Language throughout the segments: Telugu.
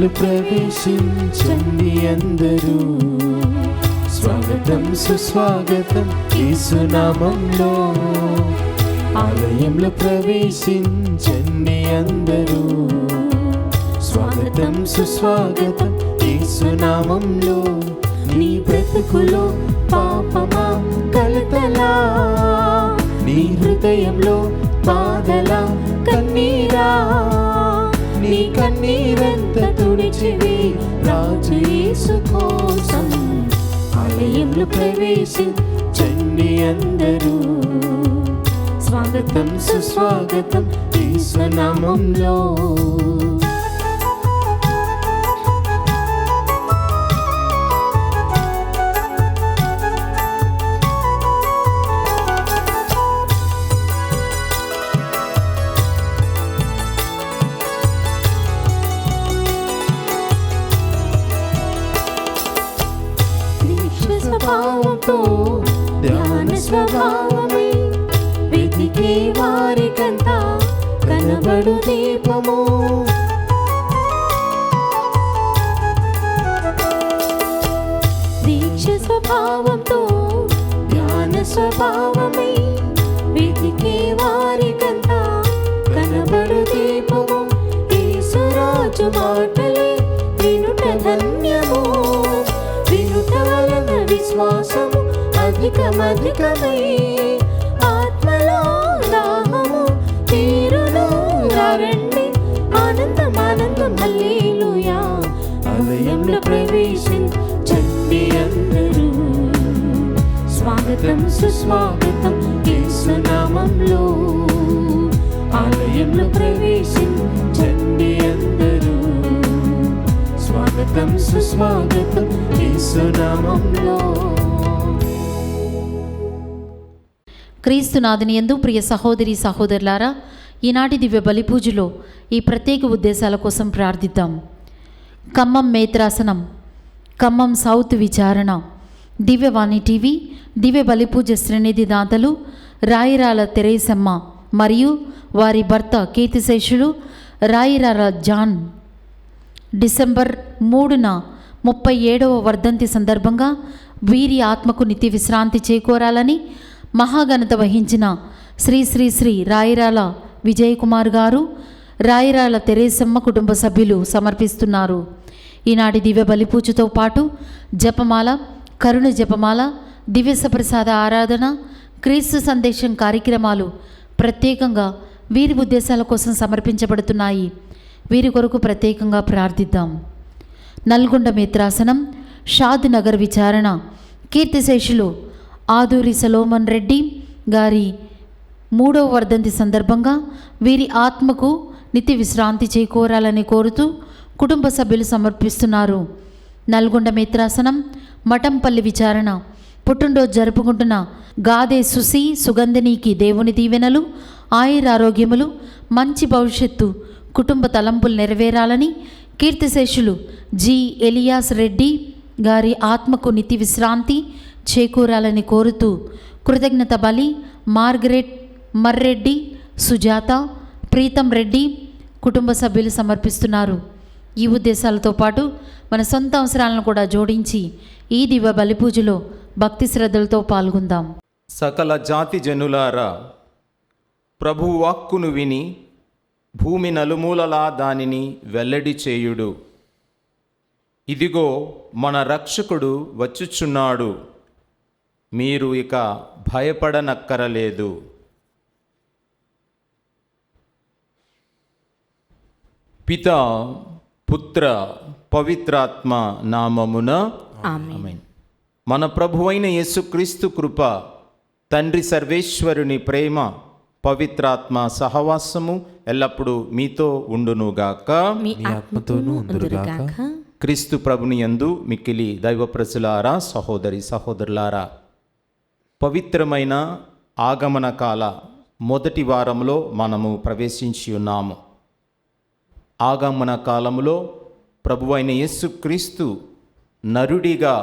ఆలయంలో ప్రవేశించండి అందరూ. స్వాగతం సుస్వాగతం యేసునామంలో. ఆలయంలో ప్రవేశించండి అందరూ. స్వాగతం సుస్వాగతం యేసునామంలో. నీ బ్రతుకులో పాపమా కలతలా, నీ హృదయంలో బాధలా కన్నీరా, నీ కన్నీరంత తుడిచివి రాజు యేసు కోసం. ఆలయంలో ప్రవేశించండి అందరూ. స్వాగతం సుస్వాగతం యేసునామంలో. స్వభావంతో ధ్యాన స్వభావమై వెతికే వారికంతా కనబడు దీపము. దీక్ష స్వభావంతో ధ్యాన స్వభావమై వెతికే వారికంతా కనబడు దీపము. యేసురాజు మాటలే వినుట ధన్యము. వినుట వలన విశ్వాసము అధికమధికమై ఆత్మలో దాహము తీరును. రండి ఆనందం ఆనందం హల్లెలూయా. ఆలయంలో ప్రవేశించండి అందరూ. స్వాగతం సుస్వాగతం యేసునామంలో. ఆలయంలో ప్రవేశించండి అందరూ. స్వాగతం సుస్వాగతం యేసునామంలో. క్రీస్తునాథుని యందు ప్రియ సహోదరి సహోదరులారా, ఈనాటి దివ్య బలిపూజలో ఈ ప్రత్యేక ఉద్దేశాల కోసం ప్రార్థిద్దాం. ఖమ్మం మేత్రాసనం, ఖమ్మం సౌత్ విచారణ, దివ్యవాణి టీవీ, దివ్య బలిపూజ శ్రేణిధి దాతలు రాయిరాల తెరేసమ్మ మరియు వారి భర్త కీర్తిశేషులు రాయిరాల జాన్ డిసెంబర్ 3న 37వ వర్ధంతి సందర్భంగా వీరి ఆత్మకు నిత్య విశ్రాంతి చేకూరాలని మహాఘనత వహించిన శ్రీ శ్రీ శ్రీ రాయిరాల విజయకుమార్ గారు, రాయిరాల తెరేసమ్మ కుటుంబ సభ్యులు సమర్పిస్తున్నారు. ఈనాటి దివ్య బలిపూజతో పాటు జపమాల, కరుణ జపమాల, దివ్య సప్రసాద ఆరాధన, క్రీస్తు సందేశం కార్యక్రమాలు ప్రత్యేకంగా వీరి ఉద్దేశాల కోసం సమర్పించబడుతున్నాయి. వీరి కొరకు ప్రత్యేకంగా ప్రార్థిద్దాం. నల్గొండ మిత్రాసనం, షాద్ నగర్ విచారణ, కీర్తిశేషులు ఆదూరి సలోమన్ రెడ్డి గారి 3వ వర్ధంతి సందర్భంగా వీరి ఆత్మకు నిత్య విశ్రాంతి చేకూరాలని కోరుతూ కుటుంబ సభ్యులు సమర్పిస్తున్నారు. నల్గొండ మిత్రాసనం, మఠంపల్లి విచారణ, పుట్టినరోజు జరుపుకుంటున్న గాదే సుసి సుగంధినికి దేవుని దీవెనలు, ఆయురారోగ్యములు, మంచి భవిష్యత్తు, కుటుంబ తలంపులు నెరవేరాలని కీర్తిశేషులు జి ఎలియాస్ రెడ్డి గారి ఆత్మకు నిత్య విశ్రాంతి చేకూరాలని కోరుతూ కృతజ్ఞత బలి మార్గరెట్ మర్రెడ్డి, సుజాత, ప్రీతం రెడ్డి కుటుంబ సభ్యులు సమర్పిస్తున్నారు. ఈ ఉద్దేశాలతో పాటు మన సొంత అవసరాలను కూడా జోడించి ఈ దివ్య బలిపూజలో భక్తి శ్రద్ధలతో పాల్గొందాం. సకల జాతి జనులారా, ప్రభు వాక్కును విని భూమి నలుమూలలా దానిని వెల్లడి చేయుడు. ఇదిగో మన రక్షకుడు వచ్చుచున్నాడు, మీరు ఇక భయపడనక్కరలేదు. పితా పుత్ర పవిత్రాత్మ నామమున ఆమేన్. మన ప్రభువైన యేసుక్రీస్తు కృప, తండ్రి సర్వేశ్వరుని ప్రేమ, పవిత్రాత్మ సహవాసము ఎల్లప్పుడూ మీతో ఉండునుగాక, మీ ఆత్మతోనూ ఉండుగాక. క్రీస్తు ప్రభుని యందు మిక్కిలి దైవ ప్రజలారా, సహోదరి సహోదరులారా, పవిత్రమైన ఆగమన కాల మొదటి వారంలో మనము ప్రవేశించి ఉన్నాము. ఆగమన కాలములో ప్రభువైన యేసుక్రీస్తు నరుడిగా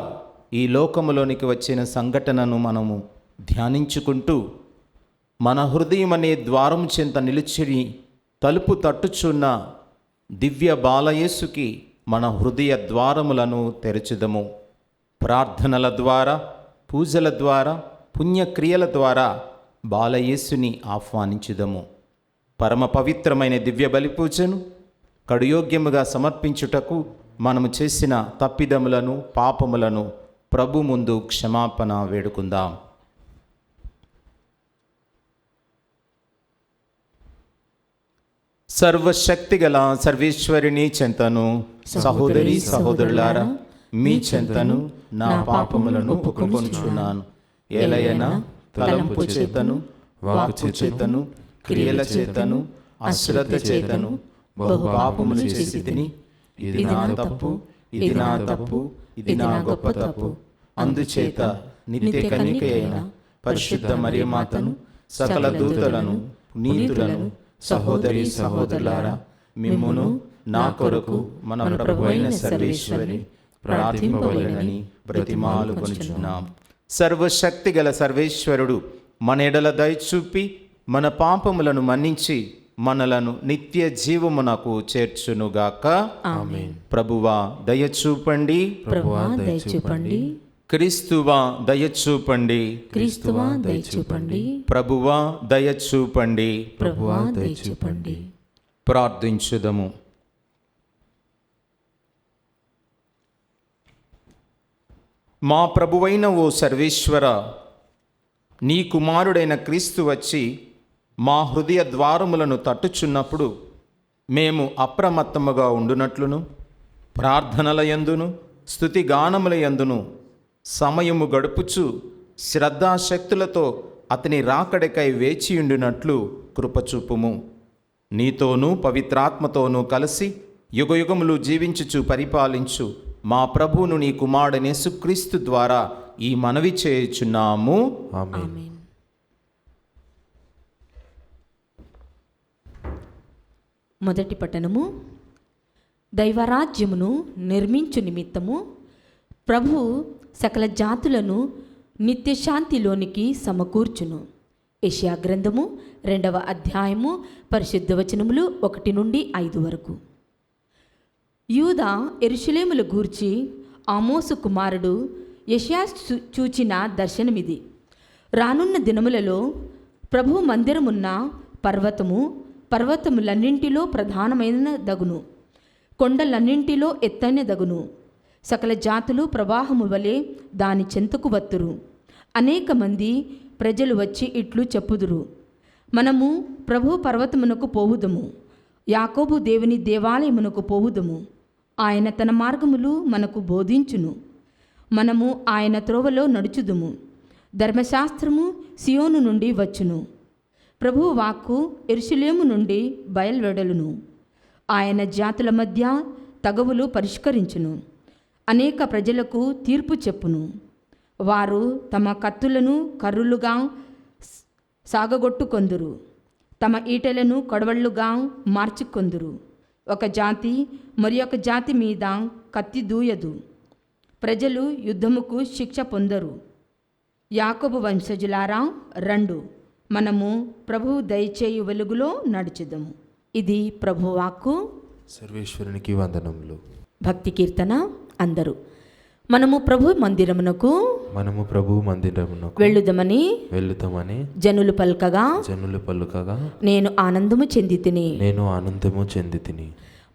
ఈ లోకములోనికి వచ్చిన సంఘటనను మనము ధ్యానించుకుంటూ, మన హృదయం అనే ద్వారం చెంత నిలిచి తలుపు తట్టుచున్న దివ్య బాలయేసుకి మన హృదయ ద్వారములను తెరచుదము. ప్రార్థనల ద్వారా, పూజల ద్వారా, పుణ్యక్రియల ద్వారా బాలయేసుని ఆహ్వానించుదము. పరమ పవిత్రమైన దివ్య బలి పూజను కడుయోగ్యముగా సమర్పించుటకు మనము చేసిన తప్పిదములను, పాపములను ప్రభు ముందు క్షమాపణ వేడుకుందాం. సర్వశక్తిగల సర్వేశ్వరిని చెంతను, సహోదరి సహోదరులారా, మీ చెంతను నా పాపములను ఒప్పుకొనుచున్నాను. ఏలయన తలంపు చేతను, వాక్కు చేతను, క్రియల చేతను, అశ్రద్ధ చేతను బహు పాపములు చేసి తిని, ఇది నా తప్పు, ఇది నా తప్పు, ఇది నా గొప్ప తప్పు. అందుచేత నిత్య కన్యక అయిన పరిశుద్ధ మరియమాతను, సకల దూతలను, నీతులను, సహోదరి సహోదరులారా, మిమ్మును నా కొరకు మన ప్రభు అయిన సర్వేశ్వరి ప్రార్థింపవలెనని బ్రతిమాలుకొనుచున్నాం. సర్వశక్తిగల సర్వేశ్వరుడు మన ఎడల దయ చూపి మన పాపములను మన్నించి మనలను నిత్య జీవమునకు చేర్చునుగాక. ఆమేన్. ప్రభువా దయ చూపండి. ప్రభువా దయచూపండి. క్రీస్తువా దయ చూపండి. క్రీస్తువా దయచూపండి. ప్రభువా దయ చూపండి. ప్రభువా దయచూపండి. ప్రార్థించుదము. మా ప్రభువైన ఓ సర్వేశ్వర, నీ కుమారుడైన క్రీస్తు వచ్చి మా హృదయ ద్వారములను తట్టుచున్నప్పుడు మేము అప్రమత్తముగా ఉండునట్లును, ప్రార్థనల యందును స్తుతిగానముల యందును సమయము గడుపుచు శ్రద్ధాశక్తులతో అతని రాకడకై వేచియుండునట్లు కృపచూపుము. నీతోనూ పవిత్రాత్మతోనూ కలిసి యుగయుగములు జీవించుచు పరిపాలించు మా ప్రభువును నీ కుమారుడైన యేసుక్రీస్తు ద్వారా ఈ మనవి చేయుచున్నాము. ఆమేన్. మొదటి పట్టణము. దైవరాజ్యమును నిర్మించు నిమిత్తము ప్రభు సకల జాతులను నిత్యశాంతిలోనికి సమకూర్చును. యెషయా గ్రంథము 2వ అధ్యాయము పరిశుద్ధ వచనములు 1 నుండి 5 వరకు. యూదా యెరూషలేముల గూర్చి ఆమోసు కుమారుడు యెషయా చూచిన దర్శనమిది. రానున్న దినములలో ప్రభు మందిరమున్న పర్వతములన్నింటిలో ప్రధానమైన దగును, కొండలన్నింటిలో ఎత్తైన దగును. సకల జాతులు ప్రవాహము వలె దాని చెంతకు వత్తురు. అనేక మంది ప్రజలు వచ్చి ఇట్లు చెప్పుదురు, మనము ప్రభు పర్వతమునకు పోవుదము, యాకోబు దేవుని దేవాలయమునకు పోవుదము. ఆయన తన మార్గములు మనకు బోధించును, మనము ఆయన త్రోవలో నడుచుదుము. ధర్మశాస్త్రము సియోను నుండి వచ్చును, ప్రభు వాక్కు యెరూషలేము నుండి బయల్వెడలును. ఆయన జాతుల మధ్య తగవులు పరిష్కరించును, అనేక ప్రజలకు తీర్పు చెప్పును. వారు తమ కత్తులను కర్రులుగా సాగగొట్టుకొందురు, తమ ఈటెలను కొడవళ్ళుగా మార్చుకొందురు. ఒక జాతి మరి ఒక జాతి మీద కత్తి దూయదు, ప్రజలు యుద్ధముకు శిక్ష పొందరు. యాకోబు వంశజులారా రండు, మనము ప్రభువు దయచేయు వెలుగులో నడుచుదము. ఇది ప్రభువాక్కు. సర్వేశ్వరునికి వందనములు. భక్తి కీర్తన. అందరూ మనము ప్రభు మందిరమునకు వెళ్ళుదమని జనులు పలుకగా నేను ఆనందము చెంది తిని.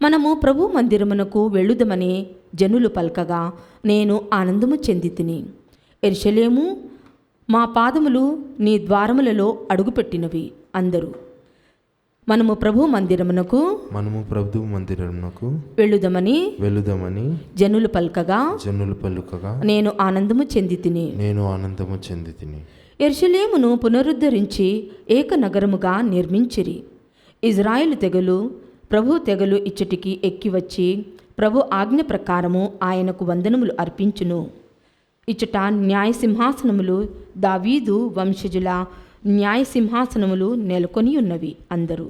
మనము ప్రభు మందిరమునకు వెళ్ళుదమని జనులు పలుకగా నేను ఆనందము చెంది తిని. యెరూషలేము, మా పాదములు నీ ద్వారములలో అడుగుపెట్టినవి. అందరూ మనము ప్రభు మందిరమునకు వెళ్ళుదమని జనులు పలుకగా నేను ఆనందము చెంది తిని. యెరూషలేమును పునరుద్ధరించి ఏక నగరముగా నిర్మించిరి. ఇజ్రాయేలు తెగలు ప్రభు తెగలు ఇచ్చటికి ఎక్కి వచ్చి ప్రభు ఆజ్ఞ ప్రకారము ఆయనకు వందనములు అర్పించును. ఇచ్చట న్యాయసింహాసనములు, దావీదు వంశజుల న్యాయసింహాసనములు నెలకొని ఉన్నవి. అందరూ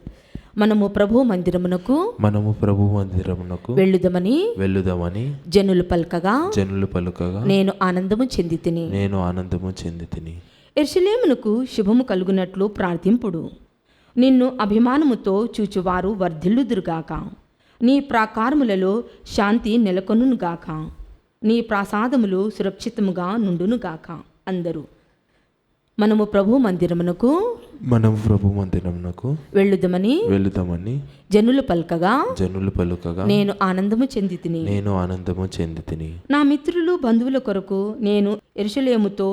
మనము ప్రభు మందిరమునకు వెళ్ళుదమని జనులు పలుకగా నేను ఆనందము చెంది తిని. యెరూషలేమునకు శుభము కలుగునట్లు ప్రార్థింపుడు. నిన్ను అభిమానముతో చూచువారు వర్ధిల్లుదురుగాక. నీ ప్రాకారములలో శాంతి నెలకొనుగాక, నీ ప్రాసాదములు సురక్షితముగా నుండునుగాక. అందరూ మనము ప్రభు మందిరమునకు వెళ్ళుదమని జనులు పలుకగా నేను ఆనందము చెందితిని. నా మిత్రులు బంధువుల కొరకు నేను యెరూషలేముతో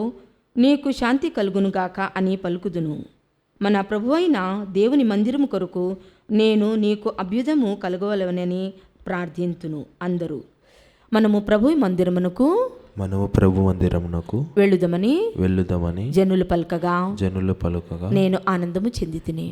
నీకు శాంతి కలుగునుగాక అని పలుకుదును. మన ప్రభు అయిన దేవుని మందిరము కొరకు నేను నీకు అభ్యుదము కలగవలనని ప్రార్థింతును. అందరూ మనము ప్రభు మందిరమునకు వెళ్ళుదమని జనులు పలుకగా నేను ఆనందము చెందితిని.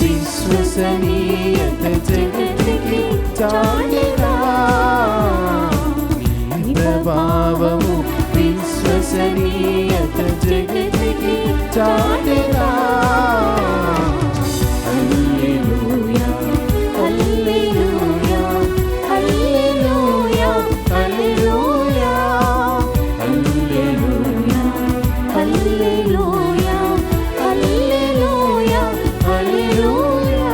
విశ్వసనీయత జగతికి చాటెదా, నీ ప్రభావము విశ్వసనీయత జగతికి చాటెదా. హల్లెలూయా హల్లెలూయా హల్లెలూయా హల్లెలూయా హల్లెలూయా హల్లెలూయా హల్లెలూయా హల్లెలూయా.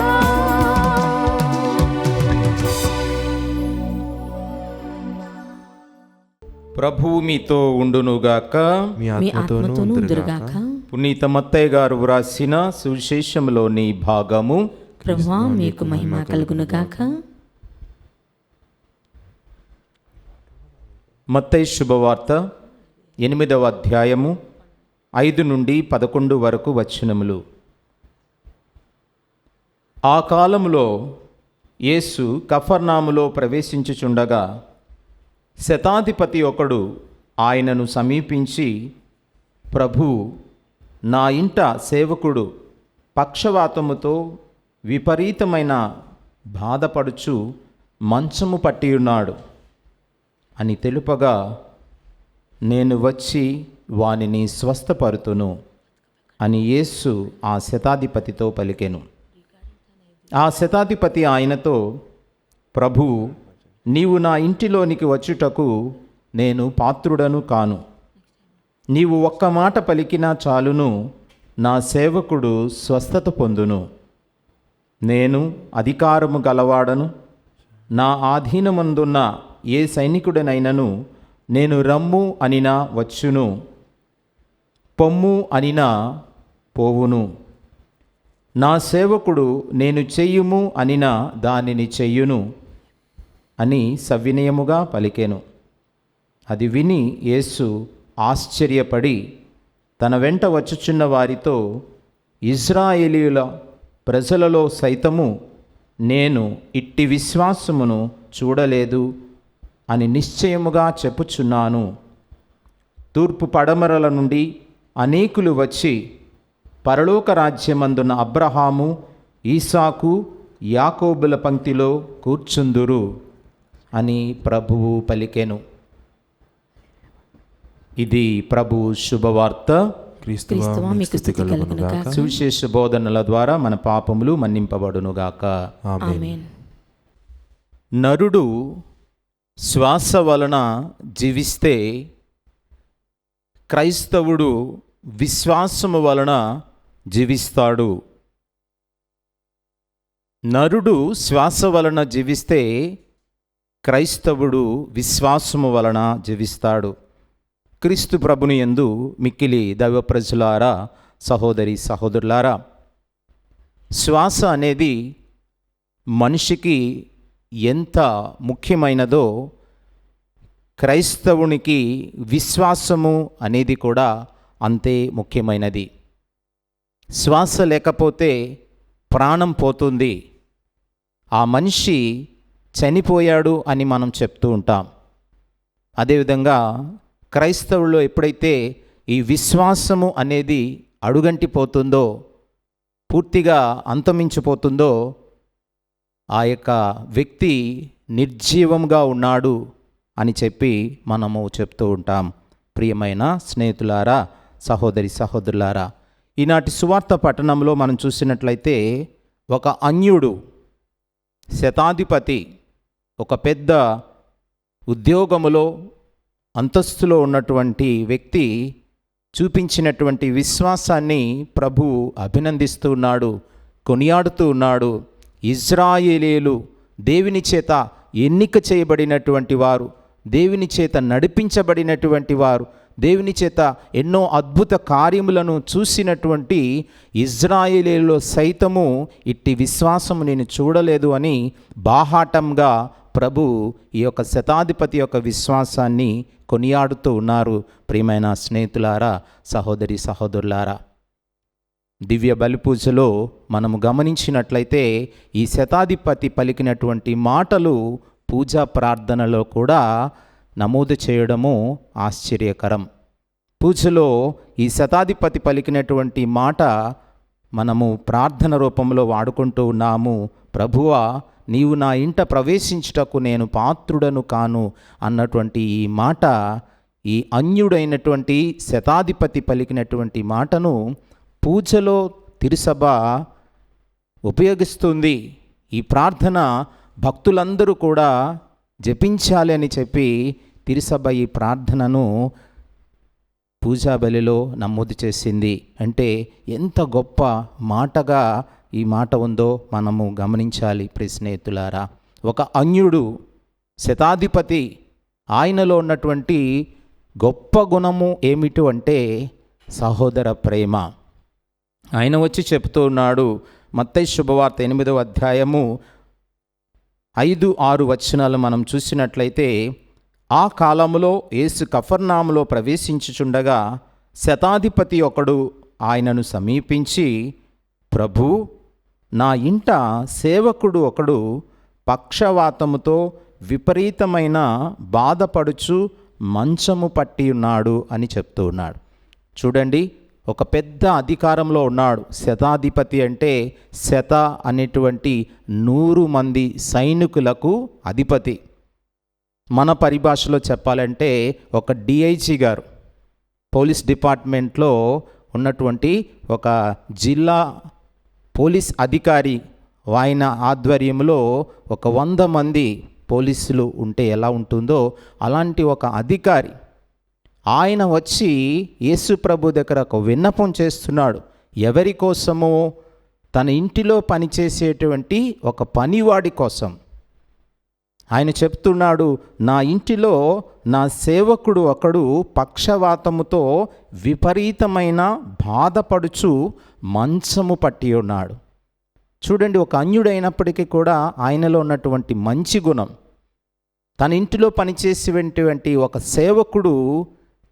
ప్రభువు మీతో ఉండునుగాక, మీ ఆత్మతోనూ ఉందురుగాక. పునీత మత్తయ్య గారు వ్రాసిన సువిశేషంలోని భాగము. ప్రభువా మీకు మహిమ కలుగునుగాక. మత్తయి శుభవార్త 8వ అధ్యాయము 5 నుండి 11 వరకు వచనములు. ఆ కాలములో యేసు కఫర్నాములో ప్రవేశించుచుండగా శతాధిపతి ఒకడు ఆయనను సమీపించి, ప్రభు, నా ఇంట సేవకుడు పక్షవాతముతో విపరీతమైన బాధపడుచు మంచము పట్టియున్నాడు అని తెలుపగా, నేను వచ్చి వానిని స్వస్థపరుతును అని యేసు ఆ శతాధిపతితో పలికెను. ఆ శతాధిపతి ఆయనతో, ప్రభు, నీవు నా ఇంటిలోనికి వచ్చుటకు నేను పాత్రుడను కాను. నీవు ఒక్క మాట పలికినా చాలును, నా సేవకుడు స్వస్థత పొందును. నేను అధికారము గలవాడను. నా ఆధీనమందున్న ఏ సైనికుడనైనను నేను రమ్ము అనినా వచ్చును, పొమ్ము అనినా పోవును. నా సేవకుడు నేను చెయ్యుము అనినా దానిని చెయ్యును అని సవినయముగా పలికెను. అది విని యేసు ఆశ్చర్యపడి తన వెంట వచ్చుచున్న వారితో, ఇశ్రాయేలీయుల ప్రజలలో సైతము నేను ఇట్టి విశ్వాసమును చూడలేదు అని నిశ్చయముగా చెప్పుచున్నాను. తూర్పు పడమరల నుండి అనేకులు వచ్చి పరలోక రాజ్యమందున్న అబ్రహాము, ఈసాకు, యాకోబుల పంక్తిలో కూర్చుందురు అని ప్రభువు పలికెను. ఇది ప్రభు శుభవార్త. క్రీస్తువా మీకు స్తుతి కలుగునుగాక. సువిశేష బోధనల ద్వారా మన పాపములు మన్నింపబడునుగాక. ఆమేన్. నరుడు శ్వాస వలన జీవిస్తే క్రైస్తవుడు విశ్వాసము వలన జీవిస్తాడు. నరుడు శ్వాస వలన జీవిస్తే క్రైస్తవుడు విశ్వాసము వలన జీవిస్తాడు. క్రీస్తు ప్రభుని యందు మిక్కిలి దైవ ప్రజలారా, సహోదరి సహోదరులారా, శ్వాస అనేది మనిషికి ఎంత ముఖ్యమైనదో క్రైస్తవునికి విశ్వాసము అనేది కూడా అంతే ముఖ్యమైనది. శ్వాస లేకపోతే ప్రాణం పోతుంది, ఆ మనిషి చనిపోయాడు అని మనం చెప్తూ ఉంటాం. అదేవిధంగా క్రైస్తవుల్లో ఎప్పుడైతే ఈ విశ్వాసము అనేది అడుగంటిపోతుందో, పూర్తిగా అంతమించిపోతుందో, ఆ యొక్క వ్యక్తి నిర్జీవంగా ఉన్నాడు అని చెప్పి మనము చెప్తూ ఉంటాం. ప్రియమైన స్నేహితులారా, సహోదరి సహోదరులారా, ఈనాటి సువార్త పట్టణంలో మనం చూసినట్లయితే ఒక అన్యుడు, శతాధిపతి, ఒక పెద్ద ఉద్యోగములో అంతస్తులో ఉన్నటువంటి వ్యక్తి చూపించినటువంటి విశ్వాసాన్ని ప్రభువు అభినందిస్తూ ఉన్నాడు, కొనియాడుతూ ఉన్నాడు. ఇజ్రాయేలీయులు దేవుని చేత ఎన్నిక చేయబడినటువంటి వారు, దేవుని చేత నడిపించబడినటువంటి వారు, దేవుని చేత ఎన్నో అద్భుత కార్యములను చూసినటువంటి ఇజ్రాయేలీయులలో సైతము ఇట్టి విశ్వాసము నేను చూడలేదు అని బాహాటంగా ప్రభు ఈ యొక్క శతాధిపతి యొక్క విశ్వాసాన్ని కొనియాడుతూ ఉన్నారు. ప్రియమైన స్నేహితులారా, సహోదరి సహోదరులారా, దివ్య బలిపూజలో మనము గమనించినట్లయితే ఈ శతాధిపతి పలికినటువంటి మాటలు పూజా ప్రార్థనలో కూడా నమోదు చేయడము ఆశ్చర్యకరం. పూజలో ఈ శతాధిపతి పలికినటువంటి మాట మనము ప్రార్థన రూపంలో వాడుకుంటూ ఉన్నాము. ప్రభువా, నీవు నా ఇంట ప్రవేశించుటకు నేను పాత్రుడను కాను అన్నటువంటి ఈ మాట, ఈ అన్యుడైనటువంటి శతాధిపతి పలికినటువంటి మాటను పూజలో తిరుసభ ఉపయోగిస్తుంది. ఈ ప్రార్థన భక్తులందరూ కూడా జపించాలి అని చెప్పి తిరుసభ ఈ ప్రార్థనను పూజా బలిలో నమోదు చేసింది. అంటే ఎంత గొప్ప మాటగా ఈ మాట ఉందో మనము గమనించాలి. ప్రియ స్నేహితులారా, ఒక అన్యుడు శతాధిపతి, ఆయనలో ఉన్నటువంటి గొప్ప గుణము ఏమిటి అంటే సహోదర ప్రేమ. ఆయన వచ్చి చెప్తూ ఉన్నాడు, మత్తయి శుభవార్త 8వ అధ్యాయము 5-6 వచనాలు మనం చూసినట్లయితే, ఆ కాలములో యేసు కఫర్నాములో ప్రవేశించుచుండగా శతాధిపతి ఒకడు ఆయనను సమీపించి, ప్రభూ, నా ఇంట సేవకుడు ఒకడు పక్షవాతముతో విపరీతమైన బాధపడుచు మంచము పట్టి ఉన్నాడు అని చెప్తూ ఉన్నాడు. చూడండి, ఒక పెద్ద అధికారంలో ఉన్నాడు. శతాధిపతి అంటే శత అనేటువంటి 100 మంది సైనికులకు అధిపతి. మన పరిభాషలో చెప్పాలంటే ఒక డిఐజీ గారు, పోలీస్ డిపార్ట్మెంట్లో ఉన్నటువంటి ఒక జిల్లా పోలీస్ అధికారి, ఆయన ఆధ్వర్యంలో ఒక 100 మంది పోలీసులు ఉంటే ఎలా ఉంటుందో అలాంటి ఒక అధికారి, ఆయన వచ్చి యేసు ప్రభు దగ్గర ఒక విన్నపం చేస్తున్నాడు. ఎవరి కోసమో? తన ఇంటిలో పనిచేసేటువంటి ఒక పనివాడి కోసం. ఆయన చెప్తున్నాడు, నా ఇంటిలో నా సేవకుడు ఒకడు పక్షవాతముతో విపరీతమైన బాధపడుచు మంచము పట్టి ఉన్నాడు. చూడండి, ఒక అన్యుడైనప్పటికీ కూడా ఆయనలో ఉన్నటువంటి మంచి గుణం, తన ఇంటిలో పనిచేసేటువంటి ఒక సేవకుడు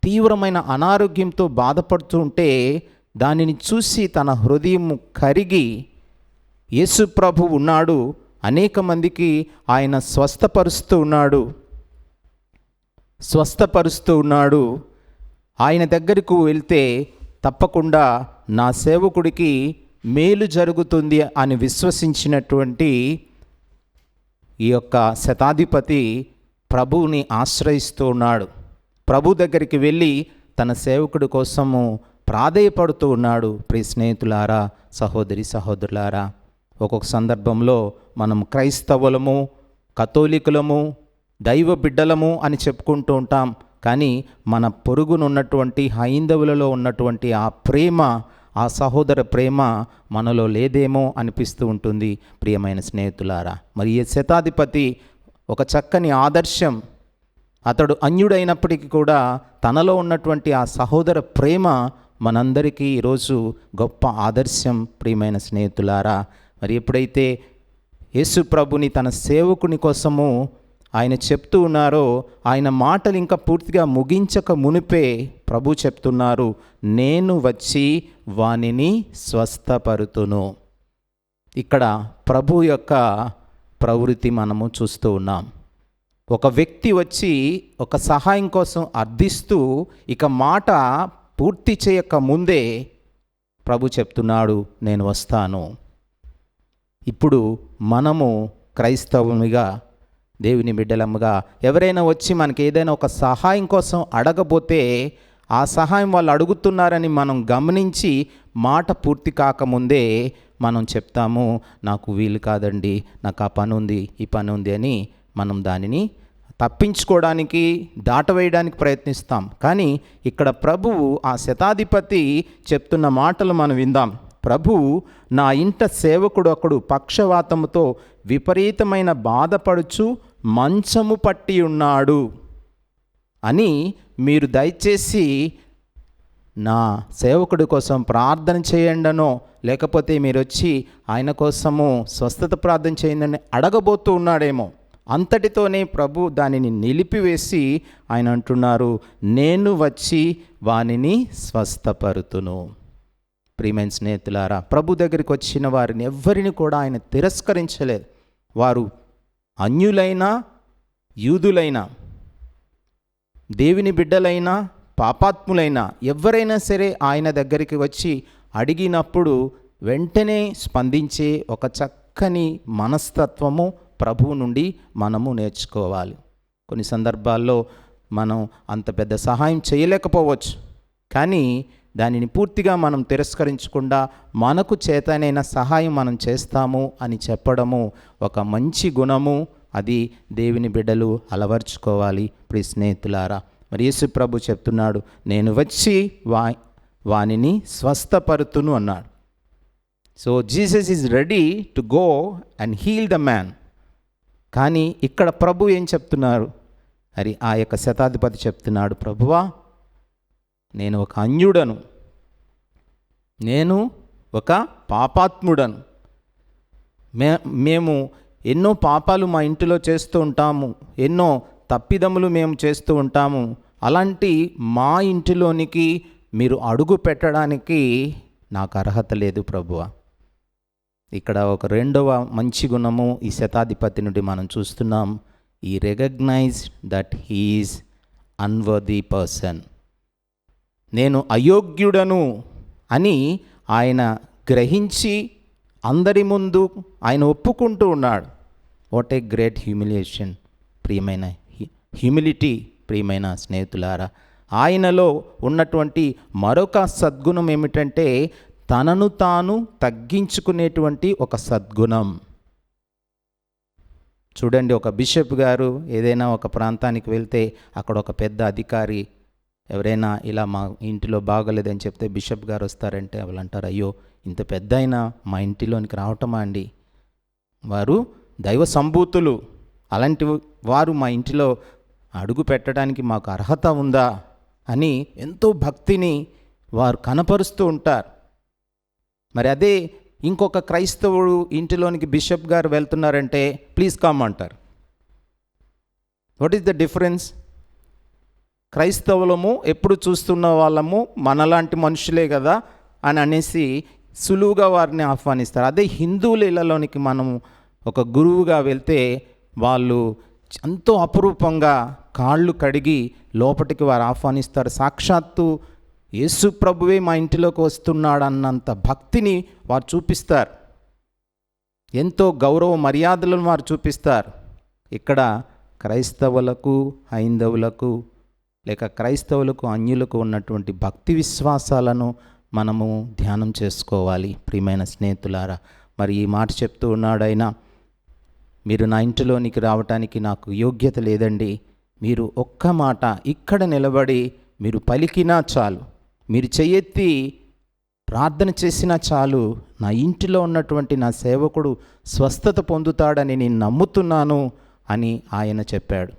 తీవ్రమైన అనారోగ్యంతో బాధపడుతూ ఉంటే దానిని చూసి తన హృదయం కరిగి, యేసు ప్రభు ఉన్నాడు, అనేక మందికి ఆయన స్వస్థపరుస్తూ ఉన్నాడు, ఆయన దగ్గరకు వెళ్తే తప్పకుండా నా సేవకుడికి మేలు జరుగుతుంది అని విశ్వసించినటువంటి ఈ యొక్క శతాధిపతి ప్రభువుని ఆశ్రయిస్తూ ఉన్నాడు. ప్రభు దగ్గరికి వెళ్ళి తన సేవకుడి కోసము ప్రాధేయపడుతూ ఉన్నాడు. ప్రియ స్నేహితులారా, సహోదరి సహోదరులారా, ఒక్కొక్క సందర్భంలో మనం క్రైస్తవులము, కథోలికులము, దైవ బిడ్డలము అని చెప్పుకుంటూ ఉంటాం. కానీ మన పొరుగునున్నటువంటి హైందవులలో ఉన్నటువంటి ఆ ప్రేమ, ఆ సహోదర ప్రేమ మనలో లేదేమో అనిపిస్తూ ఉంటుంది. ప్రియమైన స్నేహితులారా, మరి ఈ శతాధిపతి ఒక చక్కని ఆదర్శం. అతడు అన్యుడైనప్పటికీ కూడా తనలో ఉన్నటువంటి ఆ సహోదర ప్రేమ మనందరికీ ఈరోజు గొప్ప ఆదర్శం. ప్రియమైన స్నేహితులారా, మరి ఎప్పుడైతే యేసు ప్రభుని తన సేవకుని కోసము ఆయన చెప్తూ ఉన్నారో, ఆయన మాటలు ఇంకా పూర్తిగా ముగించక మునిపే ప్రభు చెప్తున్నారు, నేను వచ్చి వానిని స్వస్థపరుతును. ఇక్కడ ప్రభు యొక్క ప్రవృత్తి మనము చూస్తూ ఉన్నాం. ఒక వ్యక్తి వచ్చి ఒక సహాయం కోసం అర్థిస్తూ ఇక మాట పూర్తి చేయక ముందే ప్రభు చెప్తున్నాడు, నేను వస్తాను. ఇప్పుడు మనము క్రైస్తవునిగా, దేవుని బిడ్డలముగా ఎవరైనా వచ్చి మనకి ఏదైనా ఒక సహాయం కోసం అడగబోతే ఆ సహాయం వాళ్ళు అడుగుతున్నారని మనం గమనించి మాట పూర్తి కాకముందే మనం చెప్తాము, నాకు వీలు కాదండి, నాకు ఆ పని ఉంది, ఈ పని ఉంది అని మనం దానిని తప్పించుకోవడానికి, దాటవేయడానికి ప్రయత్నిస్తాం. కానీ ఇక్కడ ప్రభువు, ఆ శతాధిపతి చెప్తున్న మాటలు మనం విందాం. ప్రభువు, నా ఇంట సేవకుడు ఒకడు పక్షవాతముతో విపరీతమైన బాధపడుచు మంచము పట్టి ఉన్నాడు అని మీరు దయచేసి నా సేవకుడి కోసం ప్రార్థన చేయండనో, లేకపోతే మీరు వచ్చి ఆయన కోసము స్వస్థత ప్రార్థన చేయండి అడగబోతూ ఉన్నాడేమో. అంతటితోనే ప్రభు దానిని నిలిపివేసి ఆయన అంటున్నారు, నేను వచ్చి వానిని స్వస్థపరుతును. ప్రియమైన స్నేహితులారా, ప్రభు దగ్గరికి వచ్చిన వారిని ఎవ్వరిని కూడా ఆయన తిరస్కరించలేదు. వారు అన్యులైనా, యూదులైనా, దేవుని బిడ్డలైనా, పాపాత్ములైనా ఎవరైనా సరే ఆయన దగ్గరికి వచ్చి అడిగినప్పుడు వెంటనే స్పందించే ఒక చక్కని మనస్తత్వము ప్రభువు నుండి మనము నేర్చుకోవాలి. కొన్ని సందర్భాల్లో మనం అంత పెద్ద సహాయం చేయలేకపోవచ్చు, కానీ దానిని పూర్తిగా మనం తిరస్కరించకుండా మనకు చేతనైన సహాయం మనం చేస్తాము అని చెప్పడము ఒక మంచి గుణము. అది దేవుని బిడ్డలు అలవర్చుకోవాలి. ప్రియ స్నేహితులారా, మరి యేసు ప్రభు చెప్తున్నాడు, నేను వచ్చి వానిని స్వస్థపరుతును అన్నాడు. So Jesus is ready to go and heal the man. కానీ ఇక్కడ ప్రభు ఏం చెప్తున్నారు? మరి ఆ యొక్క శతాధిపతి చెప్తున్నాడు, ప్రభువా, నేను ఒక అన్యుడను, నేను ఒక పాపాత్ముడను, మేము ఎన్నో పాపాలు మా ఇంటిలో చేస్తూ ఉంటాము, ఎన్నో తప్పిదములు మేము చేస్తూ ఉంటాము. అలాంటి మా ఇంటిలోనికి మీరు అడుగు పెట్టడానికి నాకు అర్హత లేదు ప్రభువా. ఇక్కడ ఒక రెండవ మంచి గుణము ఈ శతాధిపతి నుండి మనం చూస్తున్నాం. ఈ recognise that he is unworthy person. నేను అయోగ్యుడను అని ఆయన గ్రహించి అందరి ముందు ఆయన ఒప్పుకుంటూ ఉన్నాడు. వాట్ ఏ గ్రేట్ హ్యూమిలియేషన్, ప్రియమైన హ్యూమిలిటీ. ప్రియమైన స్నేహితులారా, ఆయనలో ఉన్నటువంటి మరొక సద్గుణం ఏమిటంటే తనను తాను తగ్గించుకునేటువంటి ఒక సద్గుణం. చూడండి, ఒక బిషప్ గారు ఏదైనా ఒక ప్రాంతానికి వెళ్తే అక్కడ ఒక పెద్ద అధికారి ఎవరైనా ఇలా మా ఇంటిలో బాగలేదని చెప్తే బిషప్ గారు వస్తారంటే వాళ్ళు అంటారు, అయ్యో ఇంత పెద్ద అయినా మా ఇంటిలోనికి రావటమా అండి, వారు దైవ సంభూతులు, అలాంటి వారు మా ఇంటిలో అడుగు పెట్టడానికి మాకు అర్హత ఉందా అని ఎంతో భక్తిని వారు కనపరుస్తూ ఉంటారు. మరి అదే ఇంకొక క్రైస్తవుడు ఇంటిలోనికి బిషప్ గారు వెళ్తున్నారంటే ప్లీజ్ కమ్ అంటారు. What is the difference? క్రైస్తవులము ఎప్పుడు చూస్తున్న వాళ్ళము మనలాంటి మనుషులే కదా అని అనేసి సులువుగా వారిని ఆహ్వానిస్తారు. అదే హిందువుల ఇళ్లలోనికి మనము ఒక గురువుగా వెళ్తే వాళ్ళు ఎంతో అపురూపంగా కాళ్ళు కడిగి లోపటికి వారు ఆహ్వానిస్తారు. సాక్షాత్తు యేసు ప్రభువే మా ఇంటిలోకి వస్తున్నాడు అన్నంత భక్తిని వారు చూపిస్తారు. ఎంతో గౌరవ మర్యాదలను వారు చూపిస్తారు. ఇక్కడ క్రైస్తవులకు, హైందవులకు, లేక క్రైస్తవులకు, అన్యులకు ఉన్నటువంటి భక్తి విశ్వాసాలను మనము ధ్యానం చేసుకోవాలి. ప్రియమైన స్నేహితులారా, మరి ఈ మాట చెప్తూ ఉన్నాడు ఆయన, మీరు నా ఇంటిలోనికి రావటానికి నాకు యోగ్యత లేదండి, మీరు ఒక్క మాట ఇక్కడ నిలబడి మీరు పలికినా చాలు, మీరు చెయ్యెత్తి ప్రార్థన చేసినా చాలు, నా ఇంటిలో ఉన్నటువంటి నా సేవకుడు స్వస్థత పొందుతాడని నేను నమ్ముతున్నాను అని ఆయన చెప్పాడు.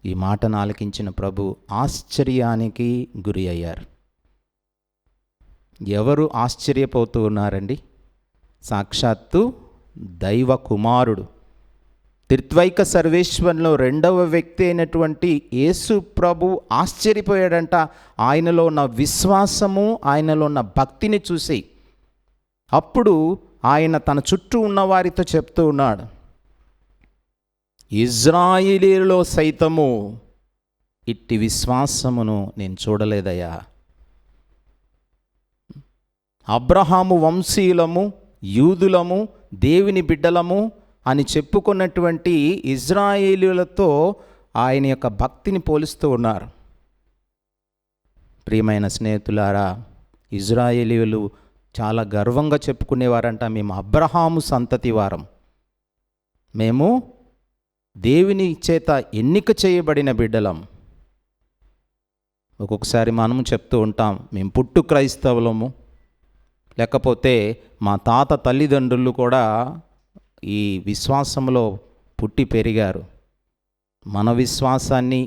ఈ మాటను ఆలకించిన ప్రభు ఆశ్చర్యానికి గురి అయ్యారు. ఎవరు ఆశ్చర్యపోతూ ఉన్నారండి? సాక్షాత్తు దైవ కుమారుడు, త్రిత్వైక సర్వేశ్వరంలో రెండవ వ్యక్తి అయినటువంటి యేసు ప్రభు ఆశ్చర్యపోయాడంట ఆయనలో ఉన్న విశ్వాసము, ఆయనలో ఉన్న భక్తిని చూసి. అప్పుడు ఆయన తన చుట్టూ ఉన్న వారితో చెప్తూ ఉన్నాడు, ఇజ్రాయేలీయులలో సైతము ఇట్టి విశ్వాసమును నేను చూడలేదయ్యా. అబ్రహాము వంశీయులము, యూదులము, దేవుని బిడ్డలము అని చెప్పుకున్నటువంటి ఇజ్రాయేలీయులతో ఆయన యొక్క భక్తిని పోలుస్తూ ఉన్నారు. ప్రియమైన స్నేహితులారా, ఇజ్రాయేలీయులు చాలా గర్వంగా చెప్పుకునేవారంట, మేము అబ్రహాము సంతతి వారం, మేము దేవుని చేత ఎన్నిక చేయబడిన బిడ్డలం. ఒక్కొక్కసారి మనము చెప్తూ ఉంటాం, మేము పుట్టు క్రైస్తవులము, లేకపోతే మా తాత తల్లిదండ్రులు కూడా ఈ విశ్వాసంలో పుట్టి పెరిగారు. మన విశ్వాసాన్ని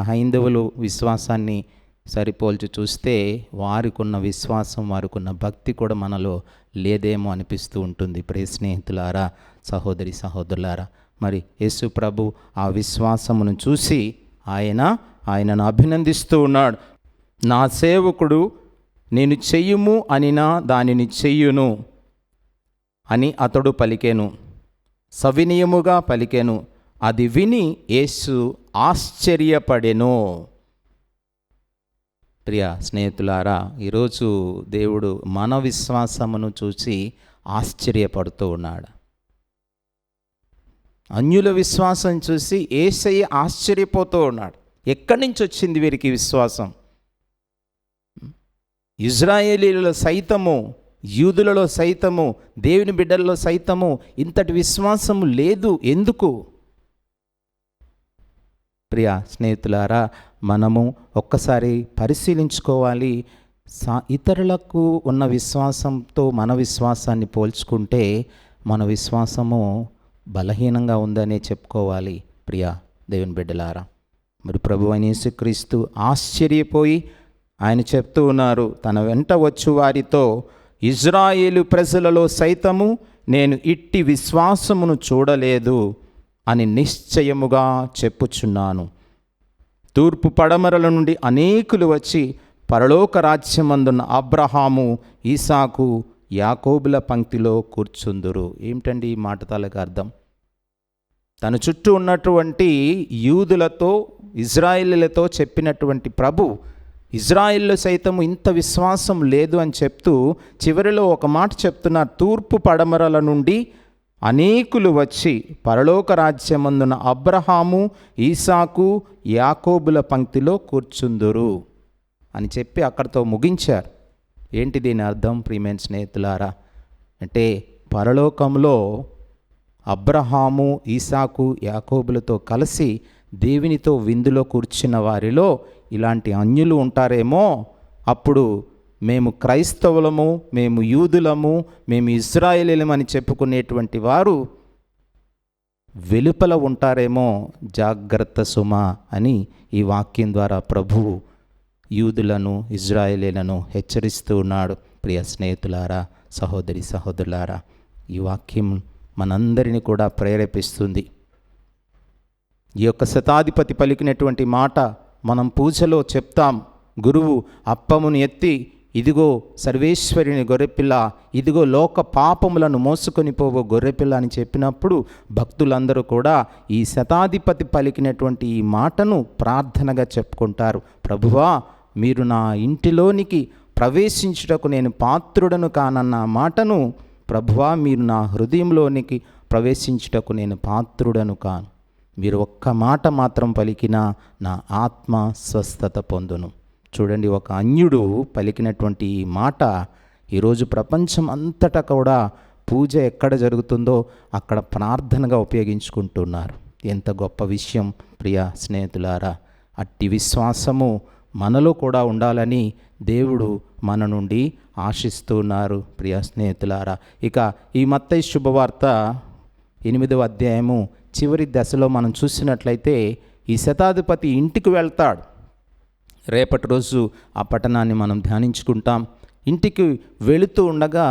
హైందవులు విశ్వాసాన్ని సరిపోల్చి చూస్తే వారికున్న విశ్వాసం, వారికున్న భక్తి కూడా మనలో లేదేమో అనిపిస్తూ ఉంటుంది. ప్రియ స్నేహితులారా, సహోదరి సహోదరులారా, మరి యేసు ప్రభు ఆ విశ్వాసమును చూసి ఆయనను అభినందిస్తూ ఉన్నాడు. నా సేవకుడు నేను చెయ్యుము అనినా దానిని చెయ్యును అని అతడు పలికెను, సవినయముగా పలికెను. అది విని యేసు ఆశ్చర్యపడెను. ప్రియ స్నేహితులారా, ఈరోజు దేవుడు మన విశ్వాసమును చూసి ఆశ్చర్యపడుతూ ఉన్నాడు. అన్యుల విశ్వాసం చూసి యేసయ్య ఆశ్చర్యపోతూ ఉన్నాడు. ఎక్కడి నుంచి వచ్చింది వీరికి విశ్వాసం? ఇజ్రాయేలీలలో సైతము, యూదులలో సైతము, దేవుని బిడ్డలలో సైతము ఇంతటి విశ్వాసము లేదు. ఎందుకు? ప్రియ స్నేహితులారా, మనము ఒక్కసారి పరిశీలించుకోవాలి. ఇతరులకు ఉన్న విశ్వాసంతో మన విశ్వాసాన్ని పోల్చుకుంటే మన విశ్వాసము బలహీనంగా ఉందనే చెప్పుకోవాలి. ప్రియ దేవుని బిడ్డలారా, మరి ప్రభువైన యేసుక్రీస్తు ఆశ్చర్యపోయి ఆయన చెప్తూ ఉన్నారు, తన వెంట వచ్చు వారితో, ఇజ్రాయేలు ప్రజలలో సైతము నేను ఇట్టి విశ్వాసమును చూడలేదు అని నిశ్చయముగా చెప్పుచున్నాను. తూర్పు పడమరల నుండి అనేకులు వచ్చి పరలోక రాజ్యమందున్న అబ్రహాము, ఈసాకు, యాకోబుల పంక్తిలో కూర్చుందురు. ఏమిటండి ఈ మాట తాలూకు అర్థం? తన చుట్టూ ఉన్నటువంటి యూదులతో, ఇజ్రాయేలీలతో చెప్పినటువంటి ప్రభు, ఇజ్రాయేల్లో సైతం ఇంత విశ్వాసం లేదు అని చెప్తూ చివరిలో ఒక మాట చెప్తున్నారు, తూర్పు పడమరల నుండి అనేకులు వచ్చి పరలోక రాజ్యమందున అబ్రహాము, ఈసాకు, యాకోబుల పంక్తిలో కూర్చుందురు అని చెప్పి అక్కడితో ముగించారు. ఏంటి దీని అర్థం ప్రియమైన స్నేహితులారా? అంటే పరలోకంలో అబ్రహాము, ఈసాకు, యాకోబులతో కలిసి దేవునితో విందులో కూర్చున్న వారిలో ఇలాంటి అన్యులు ఉంటారేమో. అప్పుడు మేము క్రైస్తవులము, మేము యూదులము, మేము ఇజ్రాయేలీలమని చెప్పుకునేటువంటి వారు వెలుపల ఉంటారేమో, జాగ్రత్త సుమా అని ఈ వాక్యం ద్వారా ప్రభువు యూదులను, ఇజ్రాయేలీలను హెచ్చరిస్తూ ఉన్నాడు. ప్రియ స్నేహితులారా, సహోదరి సహోదరులారా, ఈ వాక్యం మనందరినీ కూడా ప్రేరేపిస్తుంది. ఈ యొక్క శతాధిపతి పలికినటువంటి మాట మనం పూజలో చెప్తాం. గురువు అప్పమును ఎత్తి, ఇదిగో సర్వేశ్వరుని గొర్రెపిల్ల, ఇదిగో లోక పాపములను మోసుకొని పోవో గొర్రెపిల్ల అని చెప్పినప్పుడు భక్తులందరూ కూడా ఈ శతాధిపతి పలికినటువంటి ఈ మాటను ప్రార్థనగా చెప్పుకుంటారు. ప్రభువా, మీరు నా ఇంటిలోనికి ప్రవేశించుటకు నేను పాత్రుడను కానన్న మాటను, ప్రభువా మీరు నా హృదయంలోనికి ప్రవేశించుటకు నేను పాత్రుడను కాను. మీరు ఒక్క మాట మాత్రం పలికినా నా ఆత్మ స్వస్థత పొందును. చూడండి, ఒక అన్యుడు పలికినటువంటి ఈ మాట ఈరోజు ప్రపంచం అంతటా కూడా పూజ ఎక్కడ జరుగుతుందో అక్కడ ప్రార్థనగా ఉపయోగించుకుంటున్నారు. ఎంత గొప్ప విషయం ప్రియ స్నేహితులారా! అట్టి విశ్వాసము మనలో కూడా ఉండాలని దేవుడు మన నుండి ఆశిస్తున్నారు ప్రియ స్నేహితులారా. ఇక ఈ మత్తయి శుభవార్త 8వ అధ్యాయము చివరి దశలో మనం చూసినట్లయితే ఈ శతాధిపతి ఇంటికి వెళ్తాడు. రేపటి రోజు ఆ పట్టణాన్ని మనం ధ్యానించుకుంటాం. ఇంటికి వెళుతూ ఉండగా